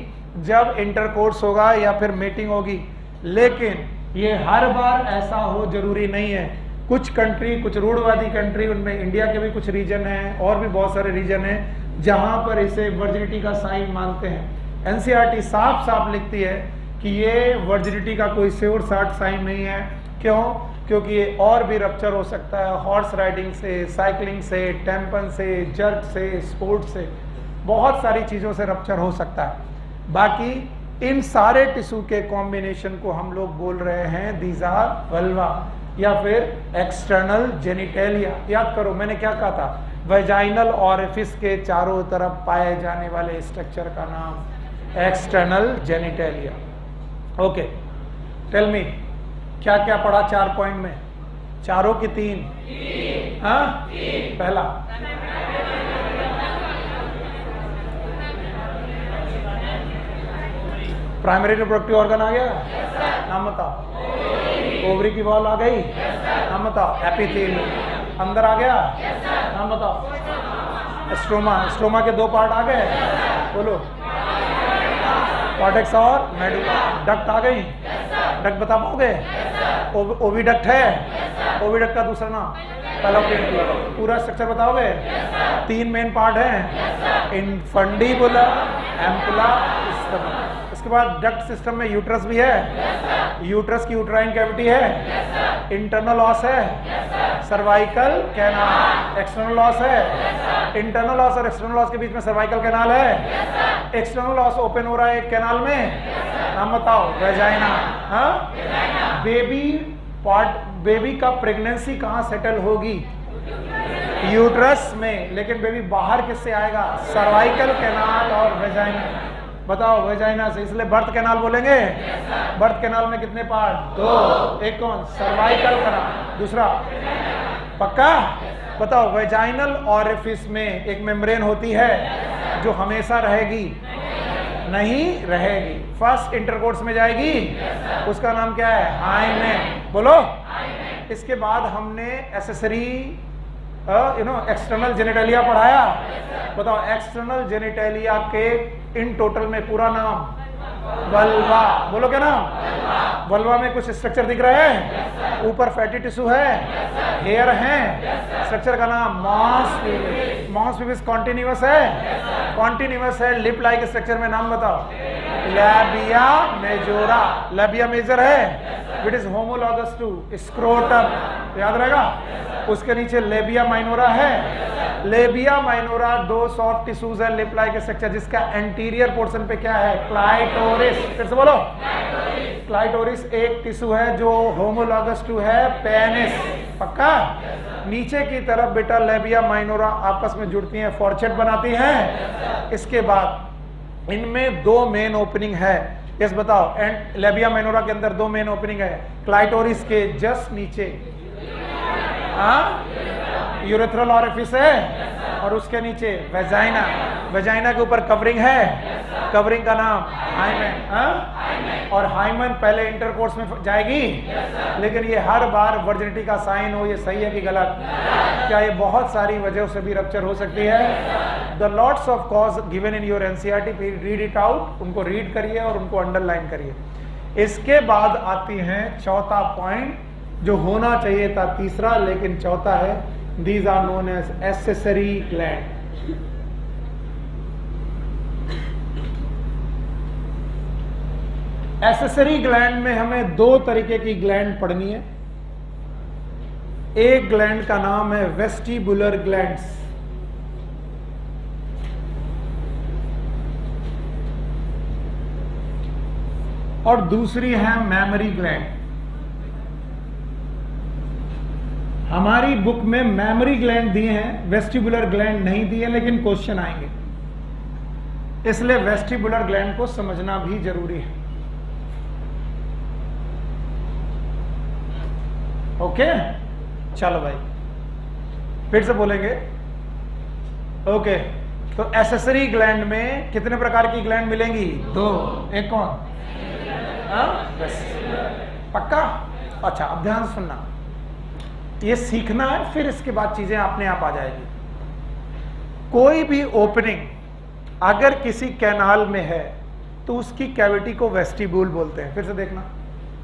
जब इंटरकोर्स होगा या फिर मीटिंग होगी, लेकिन ये हर बार ऐसा हो जरूरी नहीं है। कुछ कंट्री, कुछ रूढ़वादी कंट्री, उनमें इंडिया के भी कुछ रीजन हैं और भी बहुत सारे रीजन हैं जहां पर इसे वर्जिनिटी का साइन मानते हैं। एनसीईआरटी साफ साफ लिखती है कि ये वर्जिनिटी का कोई श्योर शॉर्ट साइन नहीं है। क्यों? क्योंकि ये और भी रप्चर हो सकता है, हॉर्स राइडिंग से, साइकिलिंग से, टेम्पन से, जर्क से, स्पोर्ट से, बहुत सारी चीज़ों से रप्चर हो सकता है। बाकी इन सारे टिश्यू के कॉम्बिनेशन को हम लोग बोल रहे हैं दीज आर वल्वा या फिर एक्सटर्नल जेनिटेलिया। याद करो मैंने क्या कहा था? वेजाइनल ऑरिफिस के चारों तरफ पाए जाने वाले स्ट्रक्चर का नाम external genitalia. Okay, tell me क्या क्या पढ़ा 4 पॉइंट में? चारों की 3? हाँ, पहला प्राइमरी रिप्रोडक्टिव ऑर्गन आ गया, नाम बताओ? ओवरी की वॉल आ गई, नाम बताओ? एपिथेलियम अंदर आ गया, नाम बताओ? स्ट्रोमा। स्ट्रोमा के 2 पार्ट आ गए, बोलो? कॉर्टेक्स और मेडुला। डक्ट आ गई, डक्ट बता पाओगे? ओविडक्ट है, ओविडक्ट का दूसरा नाम फैलोपियन ट्यूब। पूरा स्ट्रक्चर बताओगे? 3 मेन पार्ट हैं, इनफंडिबुलर, एम्पुला, स्टमक। इसके बाद डक्ट सिस्टम में यूट्रस भी है, यूट्रस की यूट्राइन कैविटी है, इंटरनल ऑस है, सर्वाइकल कैनाल। एक्सटर्नल ऑस है, इंटरनल ऑस और एक्सटर्नल ऑस के बीच में सर्वाइकल कैनाल है। एक्सटर्नल ऑस ओपन हो रहा है एक कैनाल में, नाम बताओ? वेजाइना। हाँ, बेबी पार्ट, बेबी का प्रेगनेंसी कहाँ सेटल होगी? यूट्रस में। लेकिन बेबी बाहर किससे आएगा? सर्वाइकल कैनाल और वेजाइना। बताओ? वेजाइना से। इसलिए बर्थ कैनाल बोलेंगे। बर्थ कैनाल में कितने पार्ट? 2। एक कौन? सर्वाइकल कैनाल, दूसरा पक्का? बताओ? वेजाइनल ऑरिफिस में एक मेम्ब्रेन होती है जो हमेशा रहेगी? नहीं रहेगी। फर्स्ट इंटरकोर्स में जाएगी, उसका नाम क्या है? हाइमेन। बोलो? इसके बाद हमने एसेसरी एक्सटर्नल जेनिटेलिया पढ़ाया। बताओ? एक्सटर्नल जेनिटेलिया के इन टोटल में पूरा नाम? वल्वा। बोलो क्या नाम? वल्वा में कुछ स्ट्रक्चर दिख रहा है? ऊपर फैटी टिश्यू है, हेयर है, स्ट्रक्चर का नाम mons pubis. Mons pubis continuous है, कॉन्टिन्यूअस है। लिप लाइक स्ट्रक्चर में नाम बताओ? Labia majora. लेबिया मेजर है, it is homologous to scrotum, याद रहेगा। उसके नीचे लेबिया माइनोरा है। लेबिया माइनोरा 2 सॉफ्ट टिश्यूज है लिप लाइक स्ट्रक्चर, जिसका एंटीरियर पोर्शन पे क्या है? क्लाइटोरिस। फिर से बोलो? क्लाइटोरिस एक टिश्यू है जो होमोलॉगस टू है पेनिस, पक्का? नीचे की तरफ बेटा लेबिया माइनोरा आपस में जुड़ती हैं, फॉर्चेट बनाती हैं। इसके बाद इनमें दो मेन ओपनिंग है। यस बताओ, एंड लेबिया माइनोरा के अंदर दो मेन ओपनिंग है, क्लाइटोरिस के जस्ट नीचे यूरेथ्रल ऑरिफिस है और उसके नीचे वेजाइना, वेजाइना के ऊपर कवरिंग है, कवरिंग का नाम हाइमेन। और हाइमेन पहले इंटरकोर्स में जाएगी, लेकिन ये हर बार वर्जिनिटी का साइन हो, ये सही है कि गलत? क्या ये बहुत सारी वजहों से भी रप्चर हो सकती है? The lots of cause given in your NCERT, read it out, उनको रीड करिए और उनको अंडरलाइन करिए। इसके बाद आती है चौथा पॉइंट जो होना चाहिए था तीसरा, लेकिन चौथा है, these are known as accessory gland. Accessory gland में हमें दो तरीके की ग्लैंड पढ़नी है। एक ग्लैंड का नाम है वेस्टिबुलर ग्लैंड्स, और दूसरी है मैमरी ग्लैंड। हमारी बुक में मैमरी ग्लैंड दिए हैं, वेस्टिबुलर ग्लैंड नहीं दिए, लेकिन क्वेश्चन आएंगे, इसलिए वेस्टिबुलर ग्लैंड को समझना भी जरूरी है। ओके, चलो भाई फिर से बोलेंगे। ओके, तो एक्सेसरी ग्लैंड में कितने प्रकार की ग्लैंड मिलेंगी? दो। एक कौन? बस पक्का? अच्छा, अब ध्यान सुनना, ये सीखना है, फिर इसके बाद चीजें अपने आप आ जाएगी। कोई भी ओपनिंग अगर किसी कैनाल में है तो उसकी कैविटी को वेस्टिब्यूल बोलते हैं। फिर से देखना,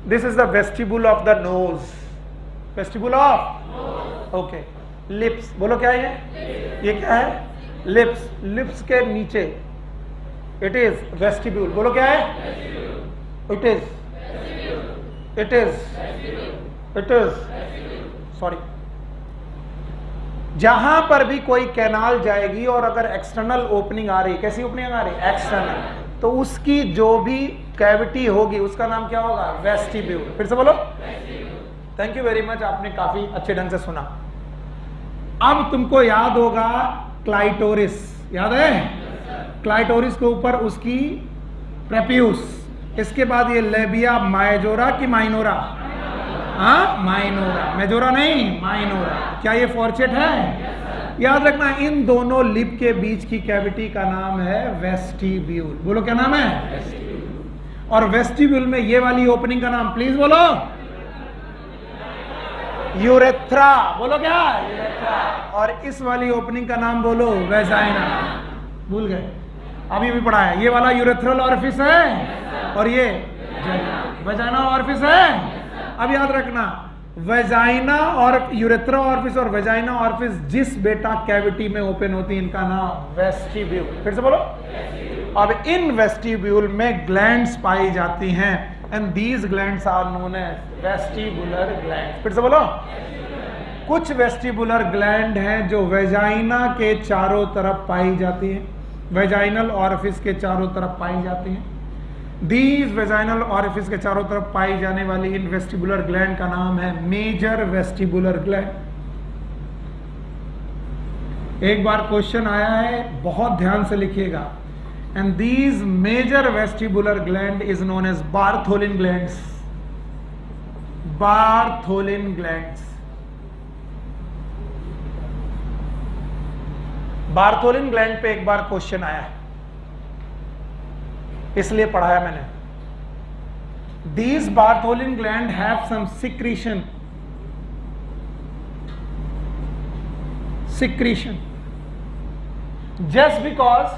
this is the vestibule of the nose, vestibule of, okay. Lips, बोलो क्या है ये क्या है? लिप्स, लिप्स के नीचे इट इज वेस्टिब्यूल, बोलो क्या है? It is, it is, it is, sorry. जहां पर भी कोई कैनाल जाएगी और अगर एक्सटर्नल ओपनिंग आ रही, कैसी ओपनिंग आ रही? एक्सटर्नल, तो उसकी जो भी कैविटी होगी उसका नाम क्या होगा? वेस्टिब्यूल। फिर से बोलो। थैंक यू वेरी मच, आपने काफी अच्छे ढंग से सुना। अब तुमको याद होगा क्लाइटोरिस, याद है? क्लाइटोरिस के ऊपर उसकी प्रेप्यूस, इसके बाद ये लेबिया माइजोरा की माइनोरा, माइनोरा, मेजोरा नहीं, माइनोरा। क्या ये फॉर्चेट है? याद रखना, इन दोनों लिप के बीच की कैविटी का नाम है वेस्टिब्यूल। बोलो क्या नाम है? और वेस्टिब्यूल में ये वाली ओपनिंग का नाम प्लीज बोलो। यूरेथ्रा, बोलो क्या? यूरेथ्रा। और इस वाली ओपनिंग का नाम बोलो वेजाइना। भूल गए? अभी भी पढ़ा है, ये वाला यूरेथ्रल ऑरिफिस है और ये वेजाइना ऑरिफिस है। अब याद रखना, वेजाइना और यूरेथ्रा ऑरिफिस और वेजाइना ऑरिफिस जिस बेटा कैविटी में ओपन होती है, इनका नाम वेस्टिब्यूल। फिर से बोलो। अब इन वेस्टिब्यूल में ग्लैंड्स पाई जाती हैं, and these glands are known as vestibular glands. फिर से बोलो। कुछ वेस्टिबुलर ग्लैंड हैं जो वेजाइना के चारों तरफ पाई जाती हैं, वेजाइनल ऑरिफिस के चारों तरफ पाई जाती हैं। दीज वेजाइनल ऑरिफिस के चारों तरफ पाई जाने वाली इन वेस्टिबुलर ग्लैंड का नाम है मेजर वेस्टिबुलर ग्लैंड। एक बार क्वेश्चन आया है, बहुत ध्यान से लिखिएगा। And these major vestibular gland is known as Bartholin glands, Bartholin glands. Bartholin gland पे एक बार क्वेश्चन आया है, इसलिए पढ़ाया मैंने। These Bartholin gland have some secretion, just because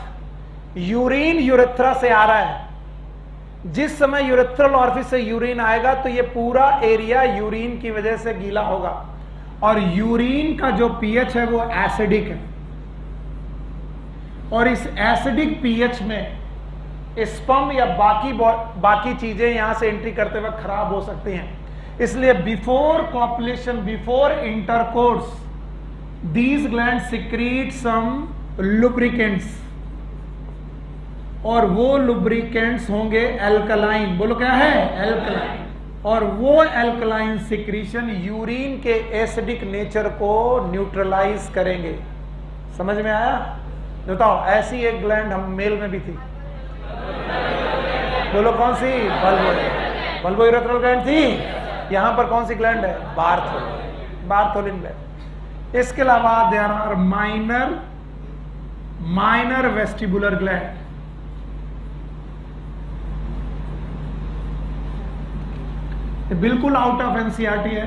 urine urethra से आ रहा है। जिस समय यूरेथ्रल ऑरिफिस से यूरिन आएगा तो ये पूरा एरिया यूरिन की वजह से गीला होगा, और यूरिन का जो पीएच है वो एसिडिक है, और इस एसिडिक पीएच में स्पर्म या बाकी चीजें यहां से एंट्री करते वक्त खराब हो सकती हैं। इसलिए before copulation, before intercourse, these gland secrete some lubricants, और वो लुब्रिकेंट्स होंगे एल्कलाइन। बोलो क्या है? एल्कलाइन। और वो एल्कलाइन सिक्रीशन यूरिन के एसिडिक नेचर को न्यूट्रलाइज करेंगे। समझ में आया? बताओ, ऐसी एक ग्लैंड हम मेल में भी थी, बोलो कौन सी? बल्बोइरेथ्रल ग्लैंड थी। यहां पर कौन सी ग्लैंड है? Bartholin gland. इसके अलावा there are minor vestibular gland. बिल्कुल आउट ऑफ एनसीईआरटी है।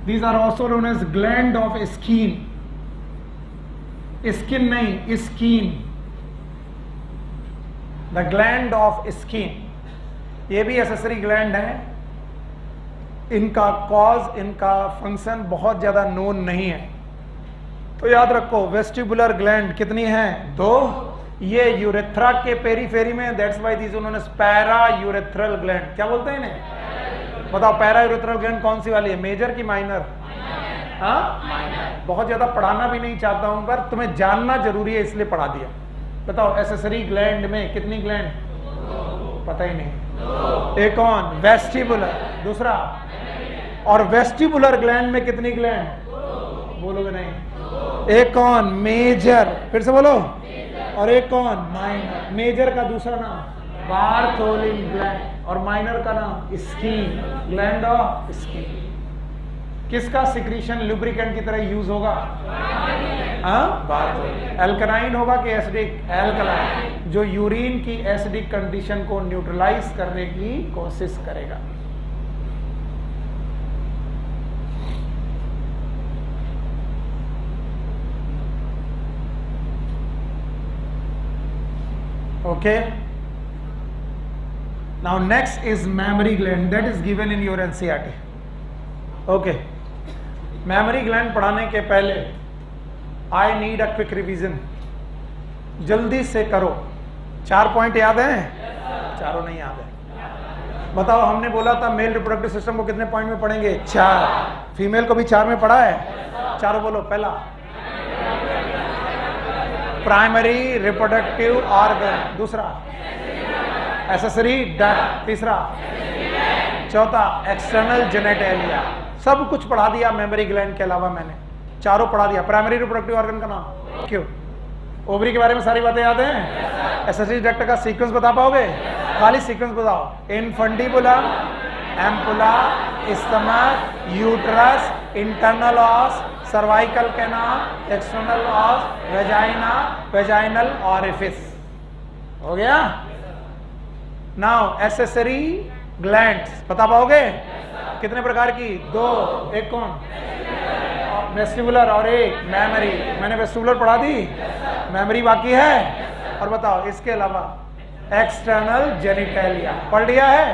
These are also known as gland of skin. Skin नहीं, skin, the gland of skin. ये भी एसेसरी ग्लैंड है। इनका कॉज, इनका फंक्शन बहुत ज्यादा नोन नहीं है। तो याद रखो, वेस्टिबुलर ग्लैंड कितनी है? 2। ये यूरेथ्रा के पेरीफेरी में, that's why these known as para urethral gland. क्या बोलते हैं इन्हें? बताओ, पैरा यूरेथ्रल ग्लैंड कौन सी वाली है? मेजर की माइनर? हाँ, बहुत ज्यादा पढ़ाना भी नहीं चाहता हूं, पर तुम्हें जानना जरूरी है इसलिए पढ़ा दिया। बताओ, एसेसरी ग्लैंड में कितनी ग्लैंड? पता ही नहीं। एक कौन? वेस्टिबुलर। दूसरा? और वेस्टिबुलर ग्लैंड में कितनी ग्लैंड? बोलोगे नहीं। एक कौन? मेजर। फिर से बोलो। और एक कौन? माइनर। मेजर का दूसरा नाम बार्थोलिन ग्लैंड, और माइनर का नाम स्किन, ग्लैंड ऑफ स्किन। किसका सिक्रीशन लुब्रिकेंट की तरह यूज होगा? एल्कलाइन होगा कि एसिडिक? एल्कलाइन, जो यूरिन की एसिडिक कंडीशन को न्यूट्रलाइज करने की कोशिश करेगा। Okay. Now next is mammary gland, that is given in your NCERT. Okay. Mammary gland पढ़ाने के पहले I need a quick revision. जल्दी से करो। 4 पॉइंट याद हैं? चारों नहीं याद है। बताओ, हमने बोला था मेल रिप्रोडक्टिव सिस्टम को कितने पॉइंट में पढ़ेंगे? 4। फीमेल को भी 4 में पढ़ा है? चारों बोलो। पहला, प्राइमरी रिप्रोडक्टिव ऑर्गन। दूसरा, एसेसरी डक्ट। तीसरा, चौथा, एक्सटर्नल जेनिटलिया। सब कुछ पढ़ा दिया मेमरी ग्लैंड के अलावा, मैंने चारों पढ़ा दिया। प्राइमरी रिप्रोडक्टिव ऑर्गन का नाम? क्यों? ओवरी के बारे में सारी बातें याद हैं? एसेसरी डक्ट का सीक्वेंस बता पाओगे? खाली सीक्वेंस बताओ। Infundibulum, ampulla, stomach, uterus, internal os, cervical canal, external os, vagina, vaginal orifice. हो गया? नाउ एसेसरी ग्लैंड्स बता पाओगे? कितने प्रकार की? 2। एक कौन? वेस्टिबुलर और एक मेमरी। मैंने वेस्टिबुलर पढ़ा दी, मेमरी बाकी है। और बताओ, इसके अलावा एक्सटर्नल जेनिटलिया पढ़ लिया है?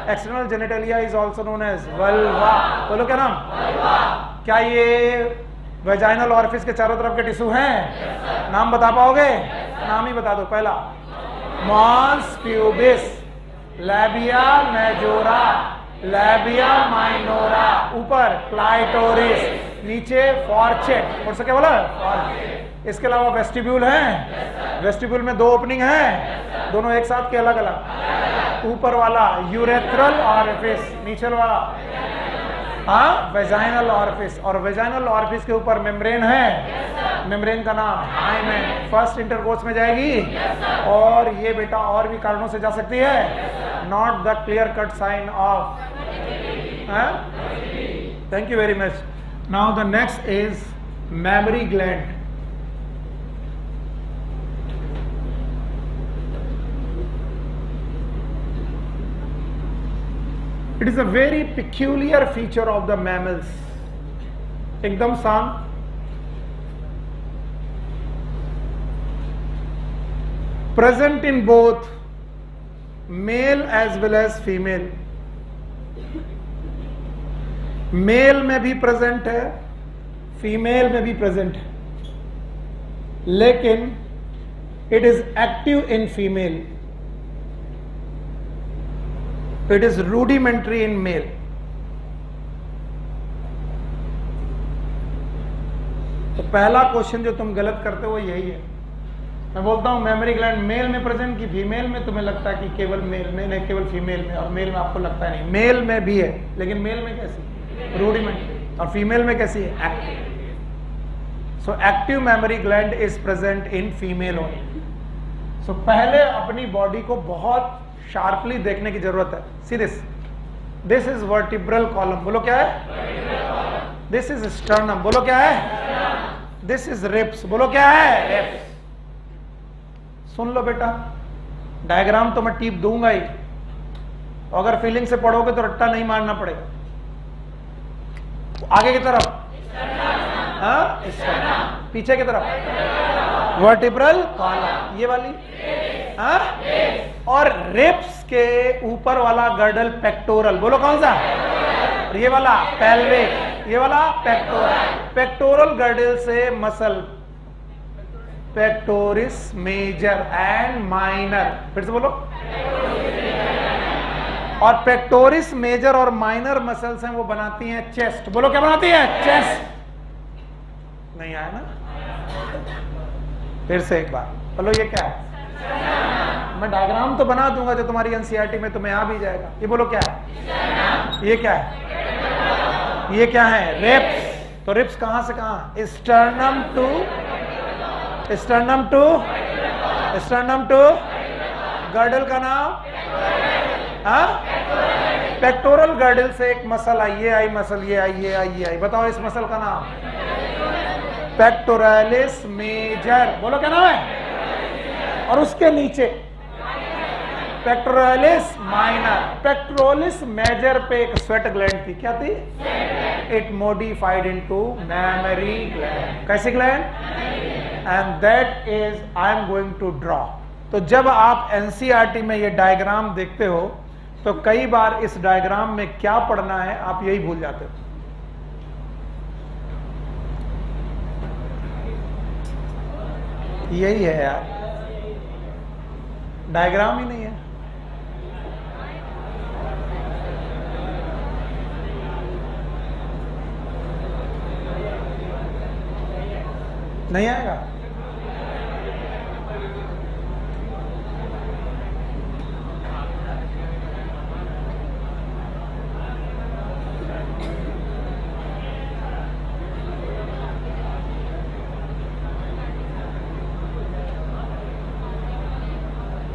External genitalia is also known as vulva. बोलो क्या नाम? क्या ये वेजाइनल ऑरिफिस के चारों तरफ के टिश्यू हैं? नाम बता पाओगे? नाम ही बता दो। पहला, mons pubis, labia majora, labia minora, ऊपर क्लाइटोरिस, नीचे फॉर्चेट। और से क्या बोला? फॉर्चेट। इसके अलावा वेस्टिब्यूल है। वेस्टिब्यूल में 2 ओपनिंग है, दोनों एक साथ के अलग अलग। ऊपर वाला यूरेथ्रल ऑरिफिस, नीचे वाला वेजाइनल ऑरिफिस। और वेजाइनल ऑरिफिस के ऊपर मेम्ब्रेन है। मेम्ब्रेन का नाम हाइमेन। फर्स्ट इंटरकोर्स में जाएगी। और ये बेटा और भी कारणों से जा सकती है, not the clear cut sign of. Thank you very much. Now the next is mammary gland. It is a very peculiar feature of the mammals. एकदम शांत। Present in both male as well as female. Male में भी present है, female में भी present है, लेकिन it is active in female, it is rudimentary in male. तो पहला क्वेश्चन जो तुम गलत करते हो यही है, मैं बोलता हूँ मेमोरी ग्लैंड मेल में प्रेजेंट की फीमेल में, तुम्हें लगता है कि केवल मेल में, नहीं केवल फीमेल में, और मेल में आपको लगता है नहीं, मेल में भी है, लेकिन मेल में कैसी रूडिमेंट, और फीमेल में कैसी है active. So active mammary gland is present in female only. So पहले अपनी बॉडी को बहुत शार्पली देखने की जरूरत है। See this is vertebral column, बोलो क्या है, दिस इज स्टर्नम, बोलो क्या है, दिस इज रिब्स, बोलो क्या है, रिब्स। सुन लो बेटा, डायग्राम तो मैं टीप दूंगा ही, अगर फीलिंग से पढ़ोगे तो रट्टा नहीं मारना पड़ेगा। आगे की तरफ पीछे की तरफ वर्टिब्रल कॉलम, ये वाली और रिब्स के ऊपर वाला गर्डल पेक्टोरल, बोलो कौन सा, ये वाला पेल्विक, ये वाला पेक्टोरल। पेक्टोरल गर्डल से muscle pectoris major and minor, फिर से बोलो, और पेक्टोरिस मेजर और माइनर मसल्स हैं वो बनाती हैं चेस्ट, बोलो क्या बनाती है, चेस्ट। नहीं आया ना, फिर से एक बार बोलो, ये क्या है, मैं डायग्राम तो बना दूंगा जो तुम्हारी एनसीईआरटी में तुम्हें आ भी जाएगा। ये बोलो क्या है, ये क्या है, ये क्या है, रिब्स। तो रिब्स कहां से कहां, sternum to sternum to sternum to girdle का नाम पेक्टोरल गर्डल से एक मसल आई, ये आई मसल, ये आई, ये आई, ये आई, बताओ इस मसल का नाम पेक्टोरालिस मेजर, बोलो क्या नाम है, और उसके नीचे पेक्टोरालिस माइनर। पेक्टोरालिस मेजर पे एक स्वेट ग्लैंड थी, क्या थी, it modified into mammary gland. कैसी gland, and that is I am going to draw. तो जब आप एनसीईआरटी में ये डायग्राम देखते हो तो कई बार इस डायग्राम में क्या पढ़ना है आप यही भूल जाते हो। यही है यार, डायग्राम ही नहीं है। नहीं आएगा,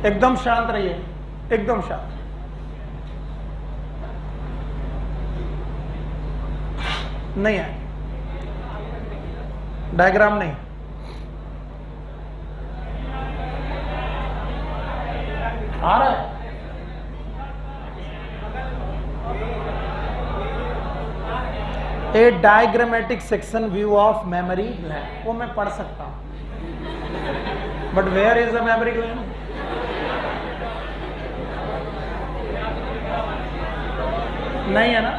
एकदम शांत रहिए, एकदम शांत। नहीं है, डायग्राम नहीं, आ रहा है, a diagrammatic section view of mammary gland, वो मैं पढ़ सकता हूं, but where is the mammary gland, नहीं है ना।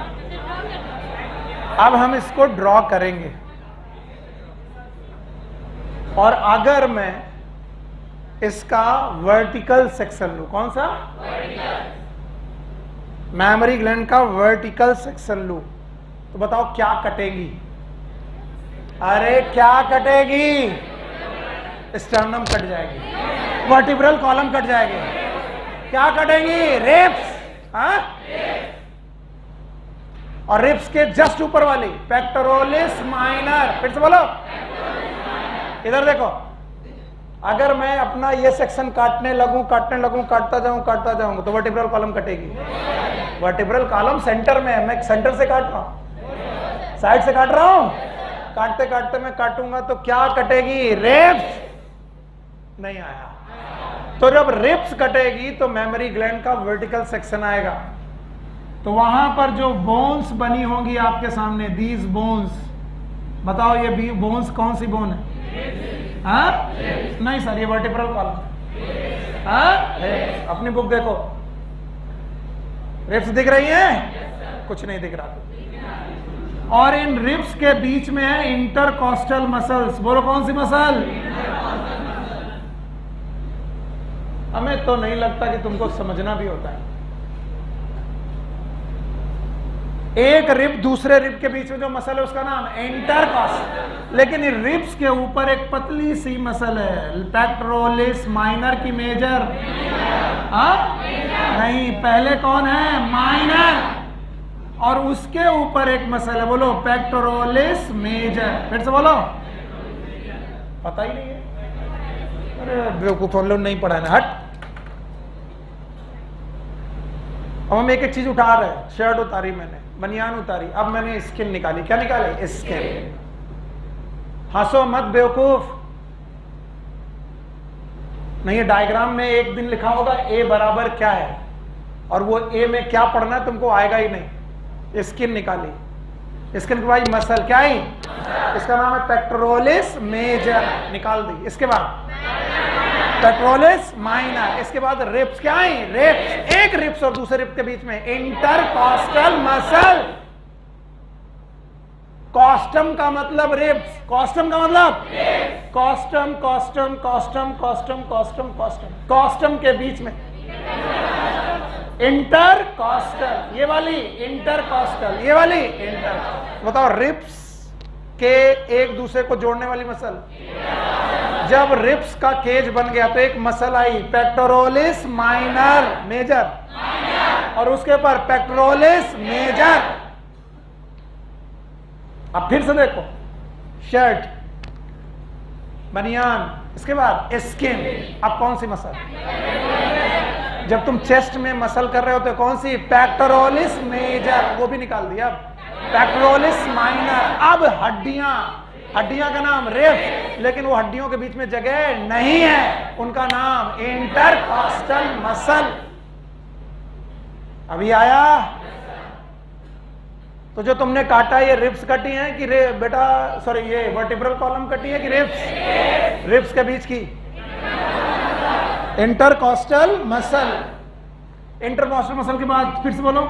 अब हम इसको ड्रॉ करेंगे, और अगर मैं इसका वर्टिकल सेक्शन लूं, कौन सा, मेमोरी ग्लैंड का वर्टिकल सेक्शन लूं, तो बताओ क्या कटेगी, अरे क्या कटेगी, स्टर्नम कट जाएगी, वर्टिब्रल कॉलम कट जाएगी, क्या कटेंगी, रिब्स, और रिब्स के जस्ट ऊपर वाली पेक्टोरालिस माइनर। फिर से बोलो, इधर देखो, अगर मैं अपना ये सेक्शन काटने लगूं काटता जाऊं तो वर्टिब्रल कॉलम कटेगी। वर्टिब्रल कॉलम सेंटर में है, मैं सेंटर से काट रहा हूं, साइड से काट रहा हूं, काटते काटते मैं काटूंगा तो क्या कटेगी, रिब्स। नहीं आया। तो जब रिब्स कटेगी तो मेमोरी ग्लैंड का वर्टिकल सेक्शन आएगा, तो वहां पर जो बोन्स बनी होंगी आपके सामने, दीज बोन्स, बताओ ये बोन्स कौन सी बोन है, नहीं सर ये वर्टिब्रल कॉलम, अपनी बुक देखो, रिब्स दिख रही है, कुछ नहीं दिख रहा। और इन रिब्स के बीच में है इंटरकॉस्टल मसल्स, बोलो कौन सी मसल, हमें तो नहीं लगता कि तुमको समझना भी होता है। एक रिब दूसरे रिब के बीच में जो मसल है उसका नाम इंटरकॉस्टल। लेकिन इन रिब्स के ऊपर एक पतली सी मसल है, पेक्टोरलिस माइनर की मेजर? नहीं, पहले कौन है? माइनर। और उसके ऊपर एक मसल है, बोलो पेक्टोरलिस मेजर। फिर से बोलो, पता ही नहीं है। अरे बेवकूफ, हम लोग नहीं पढ़ा है, हट। अब हम एक एक चीज उठा रहे हैं। शर्ट उतारी मैंने, बनियान उतारी, अब मैंने स्किन निकाली। क्या निकाले? स्किन। हंसो मत बेवकूफ। नहीं, डायग्राम में एक दिन लिखा होगा ए बराबर क्या है, और वो ए में क्या पढ़ना है तुमको आएगा ही नहीं। स्किन निकाली, स्किन के बाद मसल क्या है? इसका नाम है पेक्टोरलिस मेजर, निकाल दी। इसके बाद पेक्टोरलिस माइनर, इसके बाद रिब्स क्या है? रिब्स। एक रिब्स और दूसरे रिब के बीच में इंटरकॉस्टल मसल। कॉस्टम का मतलब रिब्स, कॉस्टम का मतलब custom, custom, custom, custom, custom, custom, custom के बीच में इंटरकॉस्टल। ये वाली इंटरकॉस्टल, ये वाली इंटर। बताओ, रिब्स के एक दूसरे को जोड़ने वाली मसल। जब रिब्स का केज बन गया तो एक muscle I, pectoralis minor major, और उसके ऊपर पेक्टोरलिस मेजर। अब फिर से देखो, शर्ट, बनियान, इसके बाद स्किन। अब कौन सी मसल? जब तुम चेस्ट में मसल कर रहे हो तो कौन सी? पेक्टोरलिस मेजर, वो भी निकाल दिया। Pectoralis minor. अब हड्डियां, हड्डियां का नाम रिब्स, लेकिन वो हड्डियों के बीच में जगह नहीं है, उनका नाम इंटरकॉस्टल मसल। अभी आया? तो जो तुमने काटा, ये रिब्स कटी है कि बेटा सॉरी, ये वर्टिब्रल कॉलम कटी है कि रिब्स? रिब्स के बीच की इंटरकॉस्टल मसल। इंटरकॉस्टल मसल के बाद फिर से बोलो,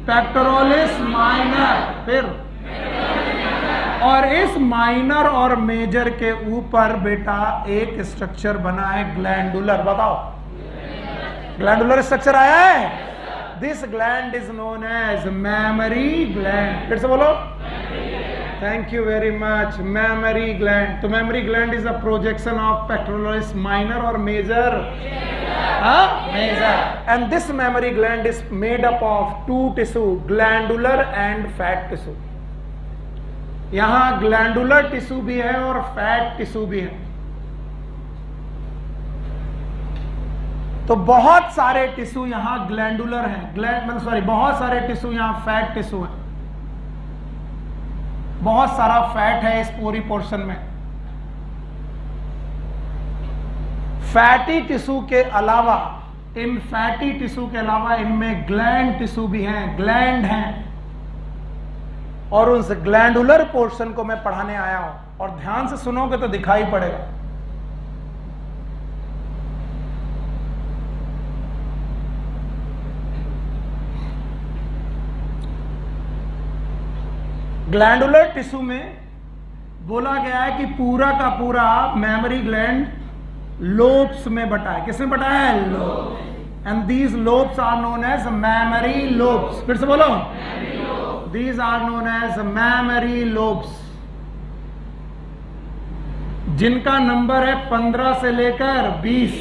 पेक्टोरलिस माइनर। फिर और इस माइनर और मेजर के ऊपर बेटा एक स्ट्रक्चर बना है, ग्लैंडुलर। बताओ, ग्लैंडुलर स्ट्रक्चर आया है। This gland is known as mammary gland. फिर से बोलो, thank you very much. Mammary gland. तो mammary gland is a projection of pectoralis minor और major, major. And this mammary gland is made up of two tissue, glandular and fat tissue. यहां glandular tissue भी है और fat tissue भी है। तो बहुत सारे टिश्यू यहां ग्लैंडुलर है, बहुत सारे टिश्यू यहां फैट टिश्यू है। बहुत सारा फैट है इस पूरी पोर्शन में। फैटी टिश्यू के अलावा, इन फैटी टिश्यू के अलावा इनमें ग्लैंड टिश्यू भी हैं, ग्लैंड हैं। और उस ग्लैंडुलर पोर्शन को मैं पढ़ाने आया हूं, और ध्यान से सुनोगे तो दिखाई पड़ेगा। ग्लैंडुलर टिश्यू में बोला गया है कि पूरा का पूरा मेमोरी ग्लैंड लोब्स में बटा है। किसमें बटा है? Lobes. And these lobes are known as mammary lobes. फिर से बोलो, these are known as mammary lobes, जिनका नंबर है 15 से लेकर 20।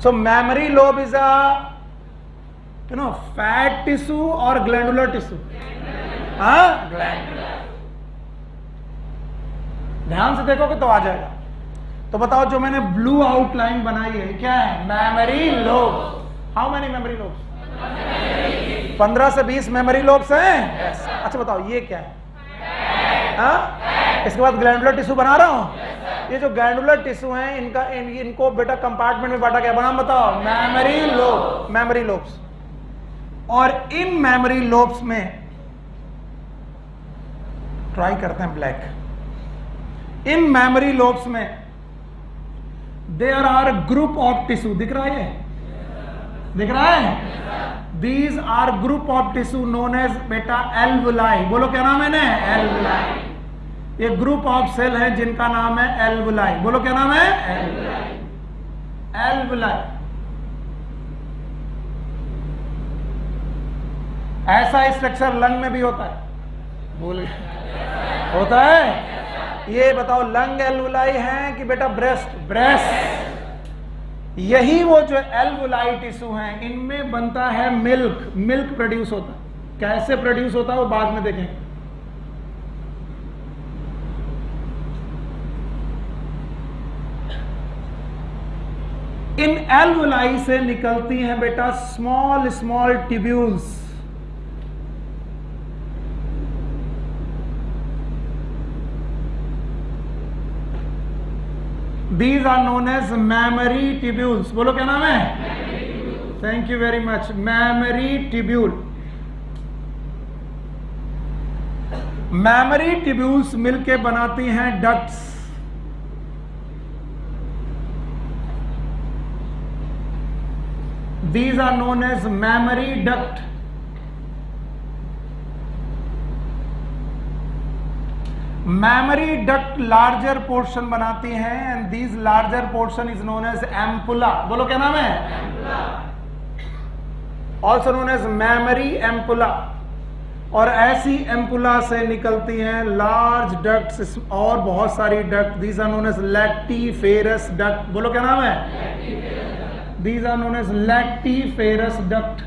So mammary lobe is a fat tissue और ग्लैंडुलर टिश्यू। ग्लैंडुलर। ध्यान से देखोगे तो आ जाएगा। तो बताओ, जो मैंने ब्लू आउटलाइन बनाई है क्या है? Memory lobes. How many memory lobes? 15 से 20 मेमोरी लोब्स हैं। अच्छा बताओ, ये क्या है? इसके बाद ग्लैंडुलर टिश्यू बना रहा हूं। ये जो ग्लैंडुलर टिश्यू हैं, इनको बेटा कंपार्टमेंट में बांटा गया। बनाम बताओ, मेमोरी लोब, मेमोरी लोब्स। और इन मेमोरी लोब्स में ट्राई करते हैं ब्लैक। इन मेमोरी लोब्स में there are group of tissue. दिख रहा है? दिख रहा है? These are group of tissue known as बेटा एल्वुलाई। बोलो क्या नाम है ना? एल्वुलाई। ये ग्रुप ऑफ सेल है जिनका नाम है एल्वुलाई। बोलो क्या नाम है? एल्वुलाई। एल्वुलाई। ऐसा स्ट्रक्चर लंग में भी होता है, बोल होता है। ये बताओ लंग एल्वुलाई है कि बेटा ब्रेस्ट? ब्रेस्ट। यही वो जो एल्वुलाई टिश्यू हैं, इनमें बनता है मिल्क, मिल्क प्रोड्यूस होता है। कैसे प्रोड्यूस होता है वो बाद में देखेंगे। इन एल्वुलाई से निकलती हैं बेटा small small tubules. These are known as mammary tubules. बोलो क्या नाम है? Thank you very much. mammary tubule. mammary tubules मिलके बनाती हैं ducts। These are known as mammary duct. Mammary duct larger portion बनाती हैं and these larger portion is known as ampulla. बोलो क्या नाम है? Also known as mammary ampulla. और ऐसी एम्पुला से निकलती हैं लार्ज डक्ट्स और बहुत सारी duct. These are known as lactiferous duct. बोलो क्या नाम है? These are known as lactiferous duct.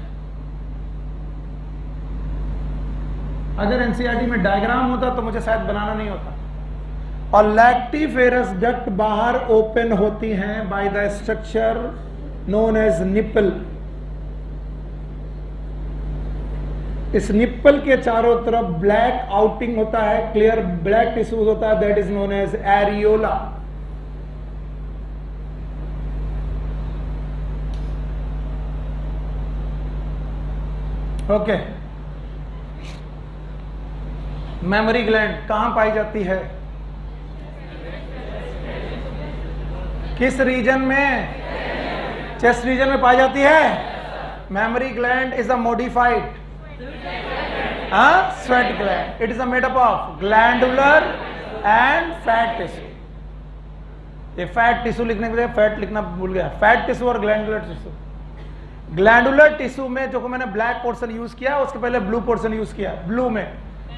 अगर एनसीईआरटी में डायग्राम होता तो मुझे शायद बनाना नहीं होता। और लैक्टिफेरस डक्ट बाहर ओपन होती हैं by the structure known as nipple. इस निप्पल के चारों तरफ ब्लैक आउटिंग होता है, क्लियर ब्लैक टिश्यूज होता है, that is known as areola. Okay. Mammary gland कहां पाई जाती है? किस रीजन में? चेस्ट रीजन में पाई जाती है। Memory gland is a modified sweat gland. It is a made up of glandular and fat tissue. ये फैट टिश्यू लिखने के लिए फैट लिखना भूल गया। फैट टिश्यू और ग्लैंडुलर टिश्यू। ग्लैंडुलर टिश्यू में जो मैंने ब्लैक पोर्शन यूज किया, उसके पहले ब्लू पोर्शन यूज किया। ब्लू में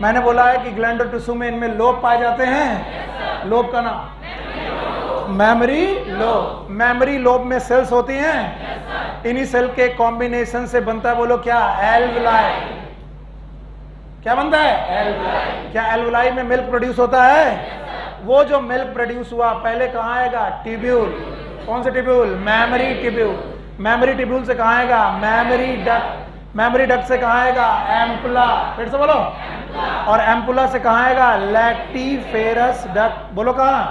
मैंने बोला है कि ग्लैंडुलर टिश्यू में इनमें लोब पाए जाते हैं। लोब का नाम मेमोरी लोब। मेमोरी लोब में सेल्स होती हैं। इन्हीं सेल के कॉम्बिनेशन से बनता है, बोलो क्या? एल्वुलाई। क्या बनता है? एल्वुलाई। क्या एल्वुलाई में मिल्क प्रोड्यूस होता है? वो जो मिल्क प्रोड्यूस हुआ पहले कहां आएगा? ट्यूब्यूल। कौन से tubule? Memory tubule. Memory tubule से कहां आएगा? Memory duct. मेमोरी डक्ट से कहां आएगा? एम्पुला। फिर से बोलो। और एम्पुला से कहां आएगा? Lactiferous duct. बोलो कहां?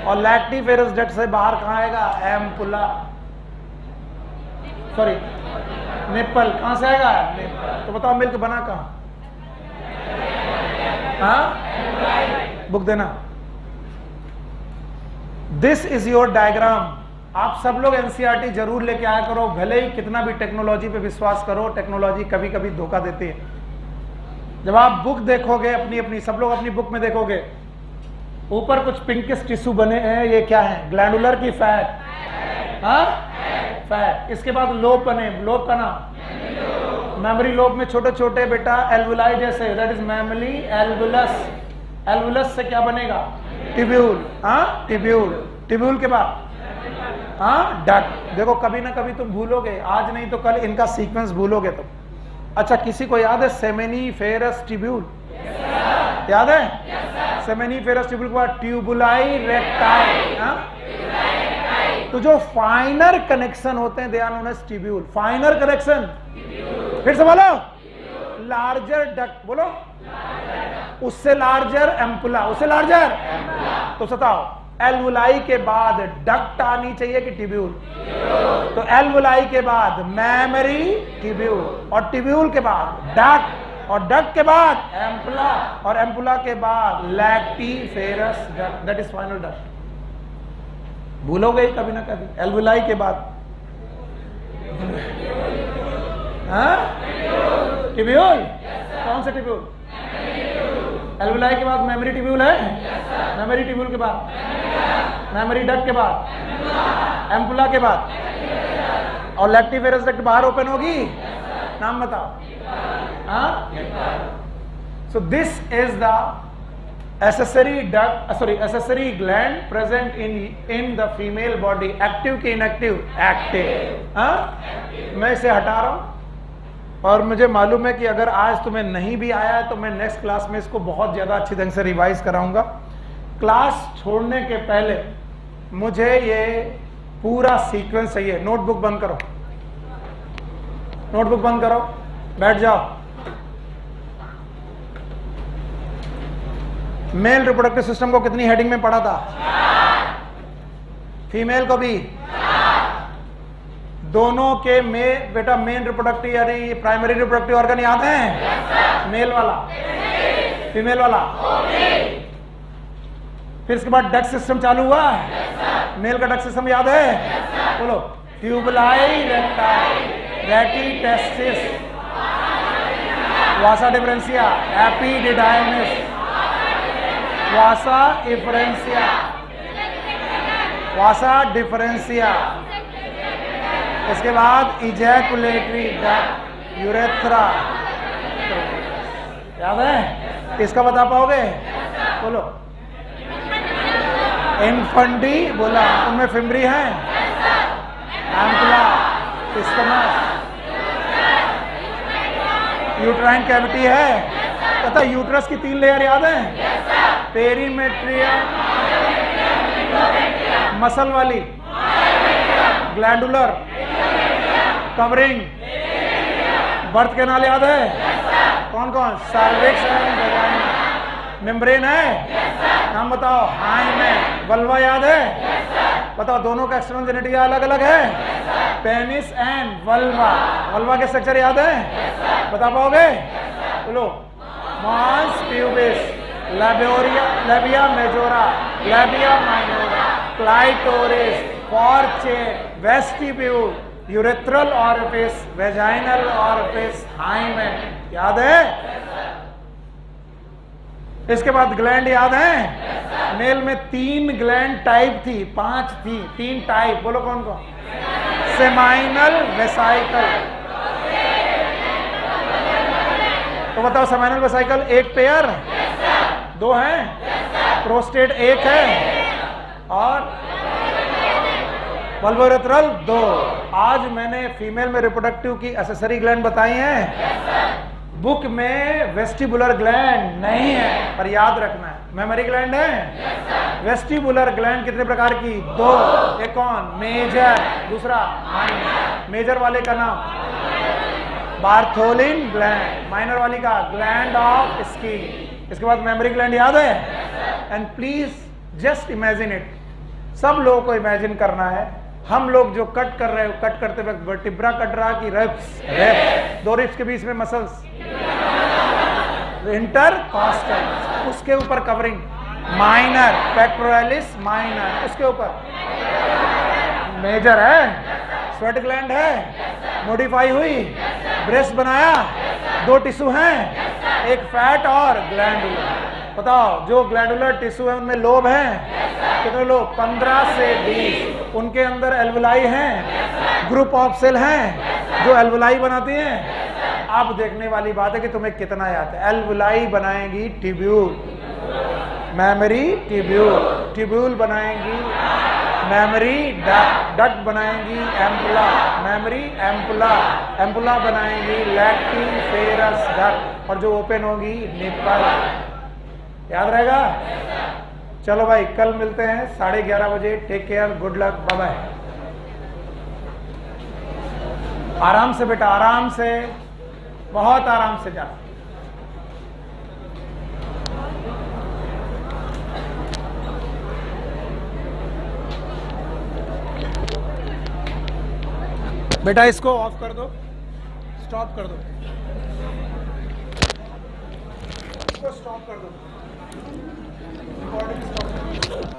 और लैक्टिफेरस डक्ट से बाहर कहां आएगा? Ampulla, sorry nipple. कहां से आएगा? निप्पल। तो बताओ मिल्क बना कहां? बुक देना। This is your diagram. आप सब लोग एनसीईआरटी जरूर लेके आया करो, भले ही कितना भी टेक्नोलॉजी पे विश्वास करो, टेक्नोलॉजी कभी कभी धोखा देती है। जब आप बुक देखोगे अपनी अपनी, सब लोग अपनी बुक में देखोगे, ऊपर कुछ पिंकिश टिश्यू बने हैं, ये क्या है? ग्लैंडुलर की फैट। फैट। इसके बाद लोब बने। लोब का नाम? मेमोरी लोब में छोटे छोटे बेटा एल्वुलाई जैसे, दैट इज मेमोरी एल्वुलस। एल्वुलस से क्या बनेगा? ट्यूब्यूल। ट्यूब्यूल। ट्यूब्यूल के बाद डक्ट। देखो कभी ना कभी तुम भूलोगे, आज नहीं तो कल इनका सीक्वेंस भूलोगे तुम। अच्छा, किसी को याद है सेमेनिफेरस ट्यूब्यूल? याद है? सेमेनिफेरस ट्यूब्यूल के बाद ट्यूबुलाई रेक्टाई। तो जो फाइनर कनेक्शन होते हैं they are known as tubule. Finer connection. फिर से बोलो। Larger duct. बोलो। उससे लार्जर एम्पुला। उससे लार्जर। तो बताओ एल्वुलाई के बाद डक्ट आनी चाहिए कि ट्यूब्यूल? तो एल्वुलाई के बाद मेमोरी ट्यूब्यूल, और ट्यूब्यूल के बाद डक्ट, और डक्ट के बाद एम्पुला, और एम्पुला के बाद lactiferous duct. That is final duct. भूलोगे ही कभी ना कभी। एल्वुलाई के बाद ट्यूब्यूल। कौन सा ट्यूब्यूल? एल्वुलाई के बाद मेमोरी ट्यूब्यूल है। मेमोरी ट्यूब्यूल के बाद मेमोरी डक्ट के बाद एम्पुला के बाद, और लैक्टिफेरस डक्ट बाहर ओपन होगी। नाम बताओ। So this is the accessory gland present in the female body. Active कि inactive? Active. मैं इसे हटा रहा हूं और मुझे मालूम है कि अगर आज तुम्हें नहीं भी आया है तो मैं नेक्स्ट क्लास में इसको बहुत ज्यादा अच्छी ढंग से रिवाइज कराऊंगा। क्लास छोड़ने के पहले मुझे ये पूरा सीक्वेंस चाहिए। नोटबुक बंद करो, नोटबुक बंद करो, बैठ जाओ। मेल रिप्रोडक्टिव सिस्टम को कितनी हेडिंग में पढ़ा था? फीमेल को भी? दोनों के में बेटा मेन रिप्रोडक्टिव यानी प्राइमरी रिप्रोडक्टिव ऑर्गन याद है? मेल वाला, फीमेल वाला। फिर इसके बाद डक्ट सिस्टम चालू हुआ। मेल का डक्ट सिस्टम याद है? बोलो। ट्यूबुलाई, रेक्टाइल, रेटी, टेस्टिस, वासा डिफरेंशिया, एपिडिडाइमिस, वासा इफरेंशिया, वासा डिफरेंशिया। इसके बाद इजैकुलेटरी डक्ट, यूरेथ्रा। याद है? इसका बता पाओगे? बोलो। इनफंडी बोला, उनमें फिम्बरी है, एम्पुला, इस्टमस, यूट्राइन कैविटी है। पता यूट्रस की 3 लेयर याद है? पेरीमेट्रियम, मसल वाली, ग्लैंडुलर, कवरिंग, बर्थ कैनाल याद है? कौन कौन? Cervix and vagina. मेम्ब्रेन है? नाम बताओ। हाइमेन। वल्वा याद है? बताओ दोनों का एक्सटर्नल जेनिटिया अलग अलग है? Penis and vulva. वल्वा के स्ट्रक्चर याद है? बता पाओगे? बोलो। Mons pubis, labia majora, labia minora, clitoris, fourchette, vestibule, urethral orifice, vaginal orifice, hymen. याद है? इसके बाद ग्लैंड याद है? मेल में 3 ग्लैंड टाइप थी, 5 थी, 3 टाइप। बोलो कौन कौन? Seminal, vesicle. तो बताओ सेमाइनल वेसाइकल 1 पेयर, 2 हैं? प्रोस्टेट 1 है और वल्वोरेथ्रल 2। आज मैंने फीमेल में रिप्रोडक्टिव की एक्सेसरी ग्लैंड बताई हैं। बुक में वेस्टिबुलर ग्लैंड नहीं है, पर याद रखना है। मेमोरी ग्लैंड है? वेस्टिबुलर ग्लैंड कितने प्रकार की? 2। एक कौन? मेजर, दूसरा माइनर। मेजर वाले का नाम बार्थोलिन ग्लैंड, माइनर वाली का ग्लैंड ऑफ स्किन। इसके बाद मेमोरी ग्लैंड याद है? And please just imagine it. सब लोगों को इमेजिन करना है। हम लोग जो कट कर रहे हो, कट करते वक्त वर्टिब्रा कट रहा कि रिब्स? रिब्स। 2 रिब्स के बीच में मसल्स, इंटरकॉस्टल। उसके ऊपर कवरिंग माइनर, पेक्टोरालिस माइनर। उसके ऊपर मेजर है, स्वेट ग्लैंड है, मॉडिफाई हुई, ब्रेस्ट बनाया, 2 टिश्यू हैं, एक फैट और ग्लैंडुलर। बताओ जो ग्लैंडुलर टिश्यू है उनमें लोब हैं? कितने लोब? 15 से 20। उनके अंदर एल्वुलाई हैं, ग्रुप ऑफ सेल हैं जो एल्वुलाई बनाती हैं। अब देखने वाली बात है कि तुम्हें कितना याद है। एल्वुलाई बनाएंगी ट्यूब्यूल, मेमोरी ट्यूब्यूल, ट्यूब्यूल बनाएंगी मेमोरी डक्ट, डक्ट बनाएंगी एम्पुला, मेमोरी एम्पुला, एम्पुला बनाएंगी लैक्टिफेरस डक्ट, और जो ओपन होगी निप्पल। याद रहेगा? चलो भाई, कल मिलते हैं 11:30 बजे। Take care, good luck, bye bye. आराम से बेटा, आराम से, बहुत आराम से जा। बेटा इसको ऑफ कर दो, स्टॉप कर दो, इसको स्टॉप कर दो, रिकॉर्डिंग स्टॉप कर दो।